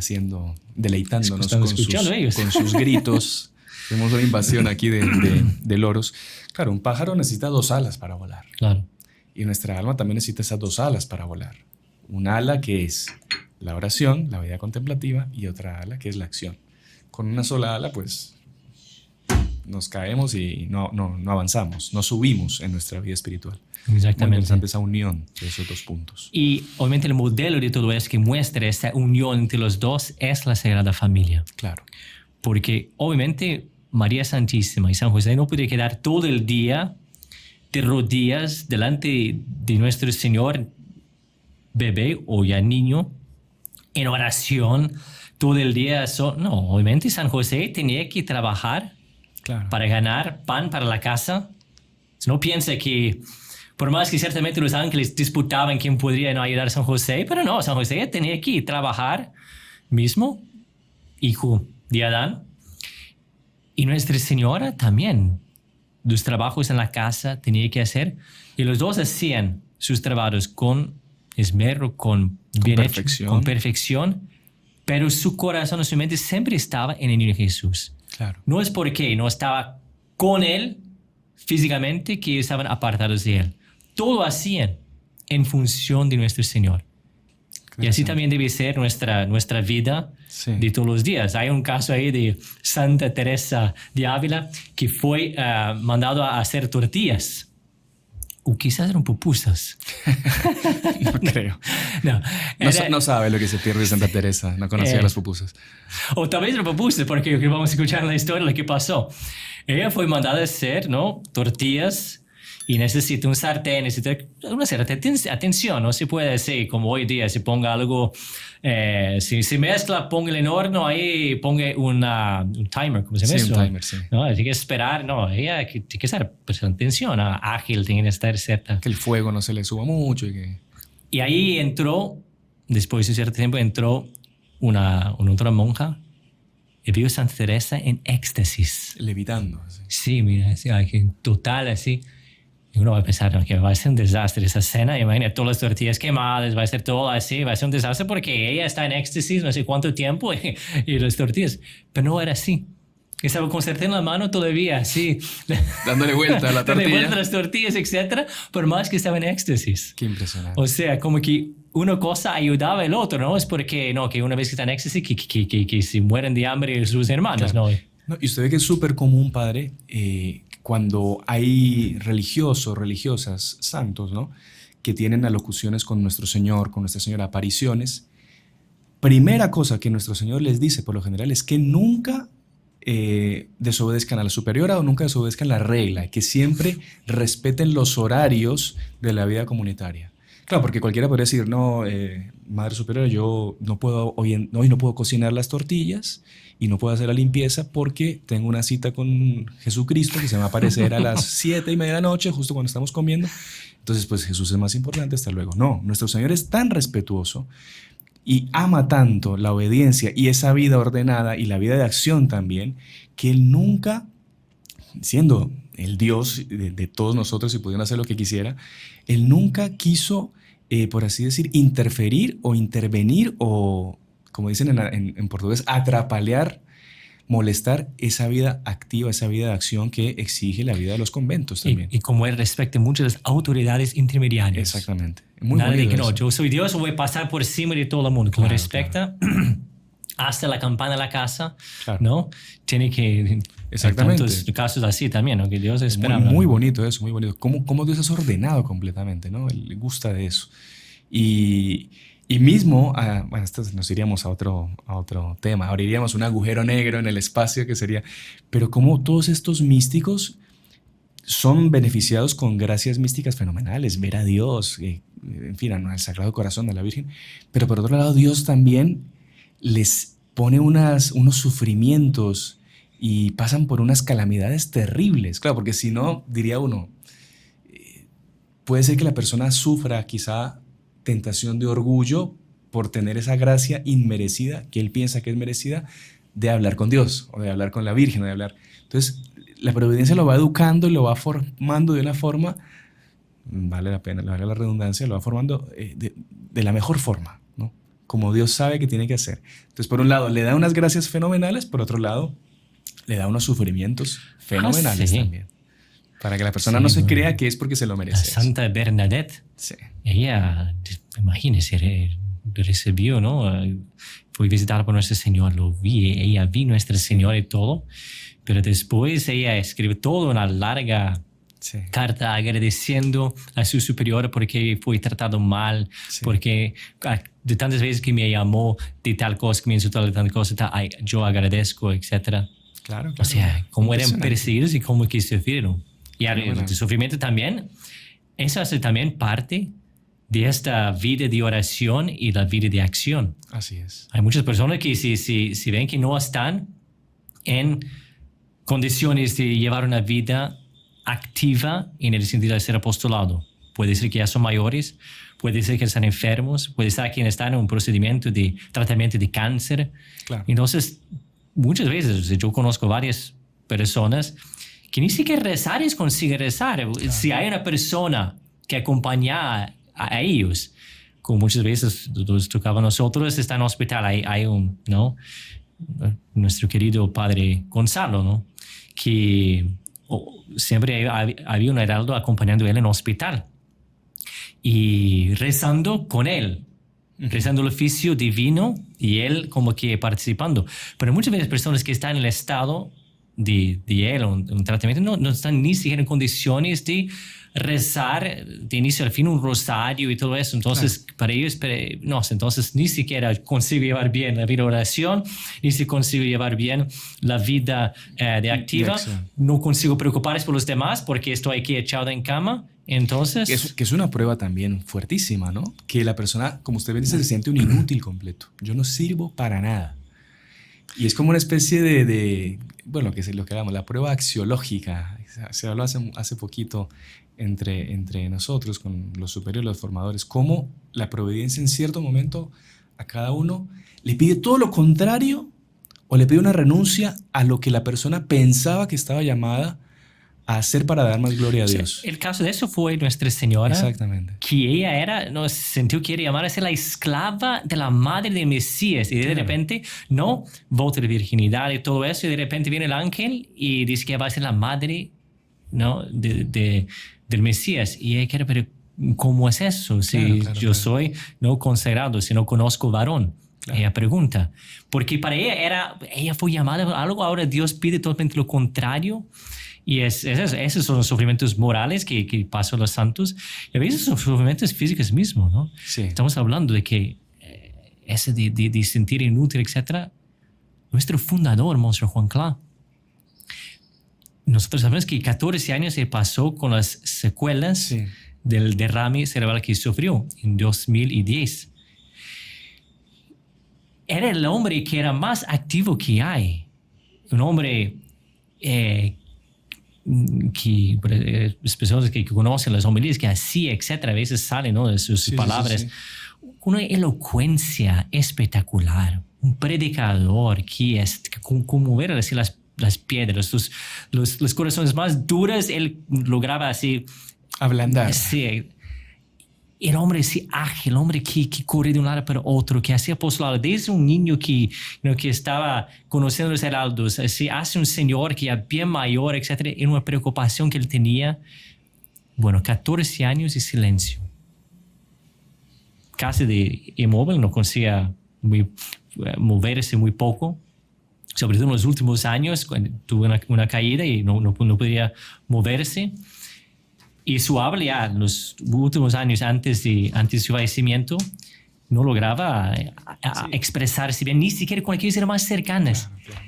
[SPEAKER 1] deleitándonos con sus gritos. Tenemos una invasión aquí de loros. Claro, un pájaro necesita 2 alas para volar.
[SPEAKER 2] Claro.
[SPEAKER 1] Y nuestra alma también necesita esas 2 alas para volar. Un ala que es la oración, la vida contemplativa, y otra ala que es la acción. Con una sola ala, pues, nos caemos y no avanzamos, no subimos en nuestra vida espiritual.
[SPEAKER 2] Exactamente.
[SPEAKER 1] Muy interesante esa unión de esos 2 puntos.
[SPEAKER 2] Y obviamente el modelo de todo eso que muestra esta unión entre los dos es la Sagrada Familia.
[SPEAKER 1] Claro.
[SPEAKER 2] Porque obviamente María Santísima y San José no pueden quedar todo el día de rodillas delante de nuestro Señor, bebé o ya niño, en oración todo el día. No, obviamente San José tenía que trabajar, claro, para ganar pan para la casa. No piensa que, por más que ciertamente los ángeles disputaban quién podría no ayudar a San José, pero no, San José tenía que trabajar mismo, hijo de Adán. Y Nuestra Señora también. Los trabajos en la casa tenía que hacer, y los dos hacían sus trabajos con esmero, con perfección, pero su corazón, su mente siempre estaba en el niño Jesús.
[SPEAKER 1] Claro.
[SPEAKER 2] No es porque no estaba con él físicamente que estaban apartados de él. Todo hacían en función de nuestro Señor. Y así también debe ser nuestra vida, sí, de todos los días. Hay un caso ahí de Santa Teresa de Ávila que fue mandado a hacer tortillas. O quizás eran pupusas.
[SPEAKER 1] No creo. No sabe lo que se pierde Santa Teresa. No conocía las pupusas.
[SPEAKER 2] O tal vez eran pupusas, porque vamos a escuchar la historia de lo que pasó. Ella fue mandada a hacer, ¿no?, tortillas. Y necesita un sartén, necesita una cierta atención. No se puede decir, como hoy día, se ponga algo, si se mezcla, póngale en horno, ahí ponga un timer, ¿cómo se llama?
[SPEAKER 1] Sí, un timer, sí.
[SPEAKER 2] No, hay que esperar, no, ella tiene que estar prestando atención, ágil, tiene que estar cerca.
[SPEAKER 1] Que el fuego no se le suba mucho.
[SPEAKER 2] Y ahí entró, después de un cierto tiempo, entró una otra monja y vio a Santa Teresa en éxtasis.
[SPEAKER 1] Levitando. Así.
[SPEAKER 2] Sí, mira, sí, total, así. Y uno va a pensar, no, que va a ser un desastre esa cena. Imagina todas las tortillas quemadas, va a ser todo así, va a ser un desastre porque ella está en éxtasis no sé cuánto tiempo y las tortillas. Pero no era así. Estaba con sartén en la mano todavía, así.
[SPEAKER 1] Dándole vuelta a la tortilla.
[SPEAKER 2] Dándole vuelta a las tortillas, etcétera, por más que estaba en éxtasis.
[SPEAKER 1] Qué impresionante.
[SPEAKER 2] O sea, como que una cosa ayudaba al otro, ¿no? Es porque, no, que una vez que están en éxtasis, que se mueren de hambre sus hermanos,
[SPEAKER 1] claro.
[SPEAKER 2] ¿no?
[SPEAKER 1] No, y usted ve que es súper común, padre, cuando hay religiosos, religiosas, santos, ¿no? Que tienen alocuciones con nuestro Señor, con Nuestra Señora, apariciones. Primera cosa que nuestro Señor les dice, por lo general, es que nunca desobedezcan a la superiora o nunca desobedezcan la regla, que siempre respeten los horarios de la vida comunitaria. Claro, porque cualquiera podría decir, no, Madre Superiora, yo no puedo, hoy no puedo cocinar las tortillas y no puedo hacer la limpieza porque tengo una cita con Jesucristo que se me va a aparecer a las 7:30 de la noche, justo cuando estamos comiendo. Entonces, pues Jesús es más importante, hasta luego. No, nuestro Señor es tan respetuoso y ama tanto la obediencia y esa vida ordenada y la vida de acción también, que Él nunca, siendo el Dios de todos nosotros y pudiendo hacer lo que quisiera, Él nunca quiso, por así decir, interferir o intervenir o, como dicen en portugués, atrapalear, molestar esa vida activa, esa vida de acción que exige la vida de los conventos también.
[SPEAKER 2] Y como Él respecta mucho las autoridades intermediarias.
[SPEAKER 1] Exactamente. Muy
[SPEAKER 2] Nada de que
[SPEAKER 1] eso.
[SPEAKER 2] no, yo soy Dios, voy a pasar por encima de todo el mundo. Como
[SPEAKER 1] claro,
[SPEAKER 2] respecta hasta la campana de la casa,
[SPEAKER 1] claro.
[SPEAKER 2] ¿no? Tiene que...
[SPEAKER 1] Exactamente.
[SPEAKER 2] Hay tantos casos así también, ¿no? Que Dios espera.
[SPEAKER 1] Muy bonito eso, muy bonito. Cómo Dios es ordenado completamente, ¿no? Él le gusta de eso. Y mismo, bueno, nos iríamos a otro tema, abriríamos un agujero negro en el espacio que sería, pero como todos estos místicos son beneficiados con gracias místicas fenomenales, ver a Dios, en fin, al Sagrado Corazón de la Virgen, pero por otro lado Dios también les pone unos sufrimientos y pasan por unas calamidades terribles, claro, porque si no, diría uno, puede ser que la persona sufra quizá tentación de orgullo por tener esa gracia inmerecida, que él piensa que es merecida, de hablar con Dios o de hablar con la Virgen, o de hablar. Entonces, la providencia lo va educando y lo va formando de una forma, vale la pena, vale la redundancia, lo va formando de la mejor forma, ¿no? Como Dios sabe que tiene que hacer. Entonces, por un lado, le da unas gracias fenomenales, por otro lado, le da unos sufrimientos fenomenales también. Para que la persona no se crea que es porque se lo merece.
[SPEAKER 2] La Santa Bernadette, ella, imagínese, recibió, ¿no? Fue visitada por Nuestro Señor, ella vi Nuestra Señora y todo, pero después ella escribió toda una larga carta agradeciendo a su superior porque fue tratado mal, porque de tantas veces que me llamó de tal cosa, que me insultó de tal cosa, yo agradezco, etc.
[SPEAKER 1] Claro.
[SPEAKER 2] O sea, cómo eran perseguidos y cómo que sufrieron. Y el sufrimiento también, eso hace también parte de esta vida de oración y la vida de acción.
[SPEAKER 1] Así es.
[SPEAKER 2] Hay muchas personas que si ven que no están en condiciones de llevar una vida activa en el sentido de ser apostolado. Puede ser que ya son mayores, puede ser que están enfermos, puede ser que están en un procedimiento de tratamiento de cáncer.
[SPEAKER 1] Claro.
[SPEAKER 2] Entonces, muchas veces yo conozco varias personas que ni siquiera rezar es consigue rezar. Claro. Si hay una persona que acompaña a ellos, como muchas veces nos tocaba a nosotros, está en el hospital, hay un, ¿no? Nuestro querido padre Gonzalo, ¿no? Que siempre había un heraldo acompañando a él en el hospital y rezando con él, rezando el oficio divino y él como que participando. Pero muchas veces personas que están en el estado de él, un tratamiento, no están ni siquiera en condiciones de rezar de inicio al fin un rosario y todo eso. Entonces, para ellos, no, entonces ni siquiera consigo llevar bien la vida de oración, ni siquiera consigo llevar bien la vida de activa. No consigo preocuparme por los demás porque estoy aquí echado en cama. Entonces...
[SPEAKER 1] Que es una prueba también fuertísima, ¿no? Que la persona, como usted bien dice, se siente un inútil completo. Yo no sirvo para nada. Y es como una especie de bueno, que es lo que hablamos, la prueba axiológica. Se habló hace poquito entre nosotros, con los superiores, los formadores, cómo la providencia en cierto momento a cada uno le pide todo lo contrario o le pide una renuncia a lo que la persona pensaba que estaba llamada a hacer para dar más gloria a Dios.
[SPEAKER 2] El caso de eso fue Nuestra Señora.
[SPEAKER 1] Exactamente.
[SPEAKER 2] Que ella sintió que era llamada a ser la esclava de la madre de Mesías. Y de repente, voto de virginidad y todo eso. Y de repente viene el ángel y dice que va a ser la madre, ¿no? del Mesías. Y ella quiere, pero ¿cómo es eso? Si yo soy no consagrado, si no conozco varón. Claro. Ella pregunta. Porque para ella fue llamada a algo, ahora Dios pide totalmente lo contrario. Y esos son los sufrimientos morales que pasan los santos. Y a veces son sufrimientos físicos mismos, ¿no?
[SPEAKER 1] Sí.
[SPEAKER 2] Estamos hablando de que ese de sentir inútil, etc. Nuestro fundador, Monseñor Juan Clá, nosotros sabemos que 14 años se pasó con las secuelas del derrame cerebral que sufrió en 2010. Era el hombre que era más activo que hay. Un hombre que las personas que conocen las homilías que así, etcétera, a veces salen, ¿no?, de sus palabras, una elocuencia espectacular, un predicador que conmover así las piedras, los corazones más duros, él lograba así
[SPEAKER 1] ablandar.
[SPEAKER 2] Sí. El hombre así ágil, el hombre que corre de un lado para otro, que hacía apostolado desde un niño que estaba conociendo los heraldos, así hace un señor que ya bien mayor, etcétera, en una preocupación que él tenía. 14 años de silencio. Casi de inmóvil, no conseguía moverse muy poco. Sobre todo en los últimos años, cuando tuvo una caída y no podía moverse. Y su habla ya en los últimos años antes de su fallecimiento no lograba expresarse bien, ni siquiera con aquellos más cercanas. Claro.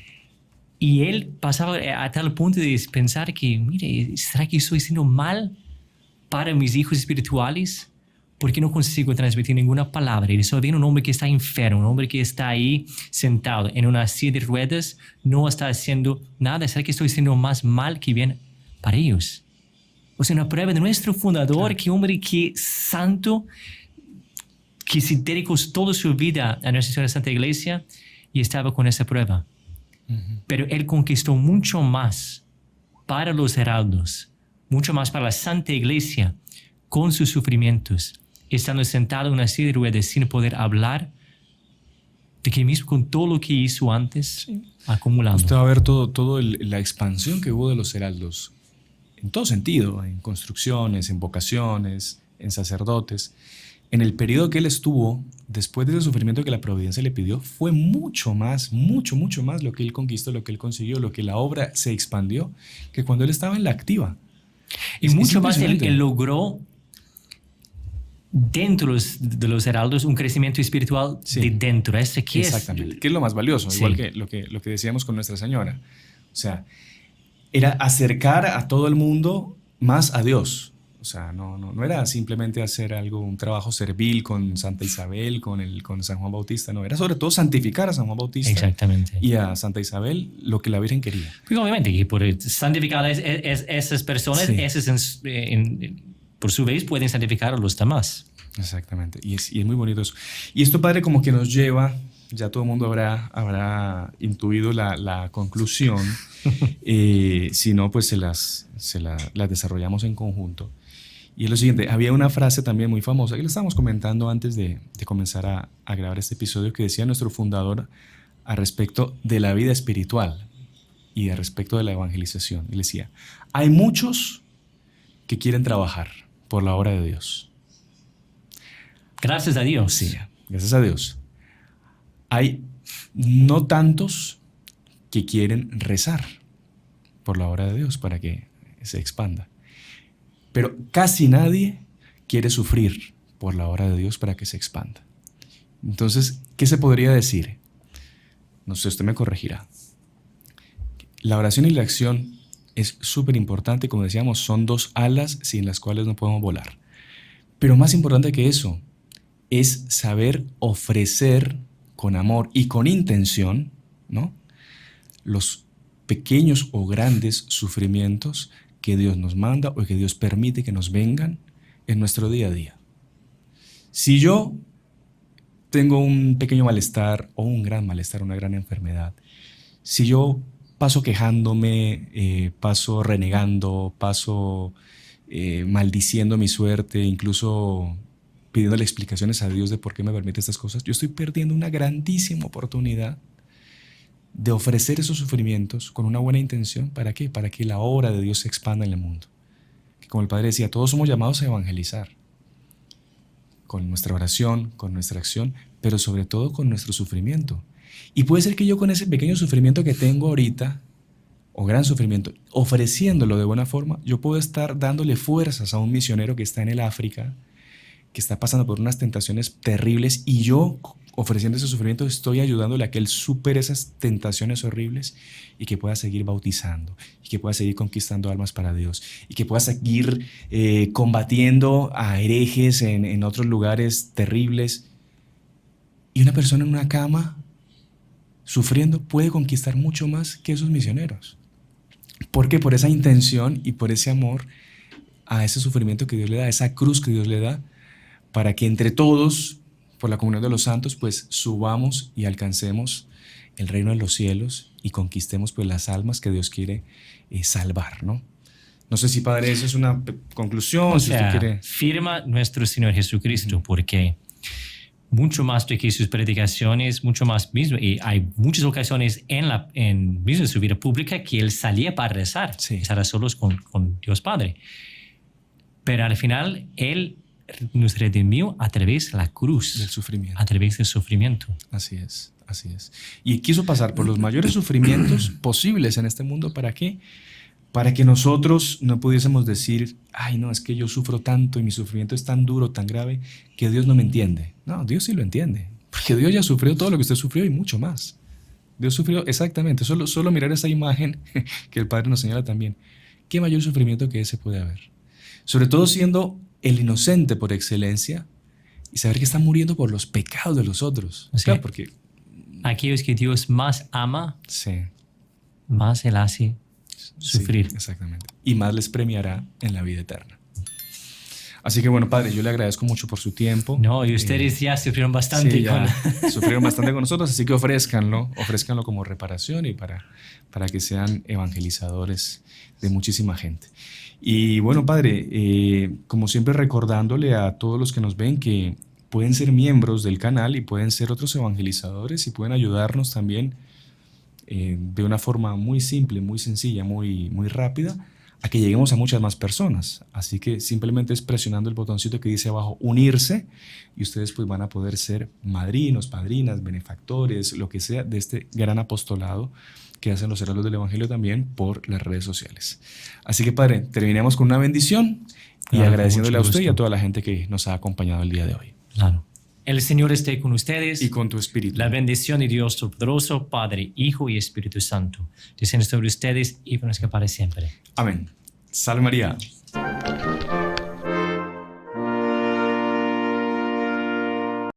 [SPEAKER 2] Y él pasaba a tal punto de pensar que, mire, ¿será que estoy haciendo mal para mis hijos espirituales? Porque no consigo transmitir ninguna palabra. Y solo viene un hombre que está enfermo, un hombre que está ahí sentado en una silla de ruedas, no está haciendo nada. ¿Será que estoy haciendo más mal que bien para ellos? O sea, una prueba de nuestro fundador, que hombre que santo, que se dedicó toda su vida a Nuestra Señora Santa Iglesia y estaba con esa prueba. Uh-huh. Pero él conquistó mucho más para los heraldos, mucho más para la Santa Iglesia con sus sufrimientos, estando sentado en una silla de ruedas sin poder hablar, de que mismo con todo lo que hizo antes, acumulando.
[SPEAKER 1] Usted va a ver todo la expansión que hubo de los heraldos. En todo sentido, en construcciones, en vocaciones, en sacerdotes. En el periodo que él estuvo, después de ese sufrimiento que la providencia le pidió, fue mucho más lo que él conquistó, lo que él consiguió, lo que la obra se expandió, que cuando él estaba en la activa.
[SPEAKER 2] Y mucho más él logró, dentro de los heraldos, un crecimiento espiritual de dentro.
[SPEAKER 1] Exactamente, que es lo más valioso, igual que lo que decíamos con Nuestra Señora. O sea, era acercar a todo el mundo más a Dios. O sea, no era simplemente hacer un trabajo servil con Santa Isabel, con San Juan Bautista, no. Era sobre todo santificar a San Juan Bautista.
[SPEAKER 2] Exactamente.
[SPEAKER 1] Y a Santa Isabel lo que la Virgen quería.
[SPEAKER 2] Pues obviamente, que por santificar a esas personas, por su vez pueden santificar a los demás.
[SPEAKER 1] Exactamente. Y es muy bonito eso. Y esto, Padre, como que nos lleva... Ya todo el mundo habrá intuido la conclusión. Si no, pues se las desarrollamos en conjunto. Y es lo siguiente, había una frase también muy famosa que le estábamos comentando antes de comenzar a grabar este episodio, que decía nuestro fundador a respecto de la vida espiritual y a respecto de la evangelización. Él decía, hay muchos que quieren trabajar por la obra de Dios.
[SPEAKER 2] Gracias a Dios.
[SPEAKER 1] Sí, gracias a Dios. Hay no tantos que quieren rezar por la obra de Dios para que se expanda. Pero casi nadie quiere sufrir por la obra de Dios para que se expanda. Entonces, ¿qué se podría decir? No sé, usted me corregirá. La oración y la acción es súper importante. Como decíamos, son dos alas sin las cuales no podemos volar. Pero más importante que eso es saber ofrecer con amor y con intención, ¿no?, los pequeños o grandes sufrimientos que Dios nos manda o que Dios permite que nos vengan en nuestro día a día. Si yo tengo un pequeño malestar o un gran malestar, una gran enfermedad, si yo paso quejándome, paso renegando, paso maldiciendo mi suerte, incluso pidiéndole explicaciones a Dios de por qué me permite estas cosas, yo estoy perdiendo una grandísima oportunidad de ofrecer esos sufrimientos con una buena intención. ¿Para qué? Para que la obra de Dios se expanda en el mundo. Que como el Padre decía, todos somos llamados a evangelizar con nuestra oración, con nuestra acción, pero sobre todo con nuestro sufrimiento. Y puede ser que yo con ese pequeño sufrimiento que tengo ahorita, o gran sufrimiento, ofreciéndolo de buena forma, yo puedo estar dándole fuerzas a un misionero que está en el África, que está pasando por unas tentaciones terribles, y yo, ofreciendo ese sufrimiento, estoy ayudándole a que él supere esas tentaciones horribles y que pueda seguir bautizando, y que pueda seguir conquistando almas para Dios, y que pueda seguir combatiendo a herejes en otros lugares terribles. Y una persona en una cama, sufriendo, puede conquistar mucho más que esos misioneros. ¿Por qué? Por esa intención y por ese amor a ese sufrimiento que Dios le da, a esa cruz que Dios le da, para que entre todos, por la comunión de los santos, pues subamos y alcancemos el reino de los cielos y conquistemos pues las almas que Dios quiere salvar, ¿no? No sé si, Padre, eso es una conclusión.
[SPEAKER 2] O
[SPEAKER 1] si
[SPEAKER 2] sea,
[SPEAKER 1] usted quiere...
[SPEAKER 2] firma nuestro Señor Jesucristo, porque mucho más de que sus predicaciones, mucho más mismo, y hay muchas ocasiones en mismo su vida pública que él salía para rezar,
[SPEAKER 1] Sí.
[SPEAKER 2] estar a solos con Dios Padre. Pero al final, él nos redimió a través de la cruz,
[SPEAKER 1] del sufrimiento.
[SPEAKER 2] a través del sufrimiento.
[SPEAKER 1] Así es, así es. Y quiso pasar por los mayores sufrimientos posibles en este mundo. ¿Para qué? Para que nosotros no pudiésemos decir, ay, no, es que yo sufro tanto y mi sufrimiento es tan duro, tan grave, que Dios no me entiende. No, Dios sí lo entiende, porque Dios ya sufrió todo lo que usted sufrió y mucho más. Dios sufrió exactamente, solo mirar esa imagen que el Padre nos señala también. ¿Qué mayor sufrimiento que ese puede haber? Sobre todo siendo el inocente por excelencia y saber que está muriendo por los pecados de los otros.
[SPEAKER 2] Sí.
[SPEAKER 1] Claro, porque...
[SPEAKER 2] Aquellos que Dios más ama,
[SPEAKER 1] Sí.
[SPEAKER 2] más Él hace sufrir.
[SPEAKER 1] Sí, exactamente. Y más les premiará en la vida eterna. Así que bueno, Padre, yo le agradezco mucho por su tiempo.
[SPEAKER 2] No, y ustedes ya sufrieron bastante.
[SPEAKER 1] Sí, ya sufrieron bastante con nosotros, así que ofrézcanlo como reparación y para que sean evangelizadores de muchísima gente. Y bueno, Padre, como siempre recordándole a todos los que nos ven que pueden ser miembros del canal y pueden ser otros evangelizadores y pueden ayudarnos también de una forma muy simple, muy sencilla, muy rápida, a que lleguemos a muchas más personas. Así que simplemente es presionando el botoncito que dice abajo unirse y ustedes pues van a poder ser madrinos, padrinas, benefactores, lo que sea de este gran apostolado que hacen los heraldos del Evangelio también por las redes sociales. Así que, Padre, terminemos con una bendición y
[SPEAKER 2] Claro,
[SPEAKER 1] agradeciéndole a usted y a
[SPEAKER 2] gusto.
[SPEAKER 1] toda la gente que nos ha acompañado el día de hoy.
[SPEAKER 2] Claro. El Señor esté con ustedes.
[SPEAKER 1] Y con tu espíritu.
[SPEAKER 2] La bendición de Dios Todopoderoso, Padre, Hijo y Espíritu Santo, descienda sobre ustedes y permanezca para siempre.
[SPEAKER 1] Amén. Salve María.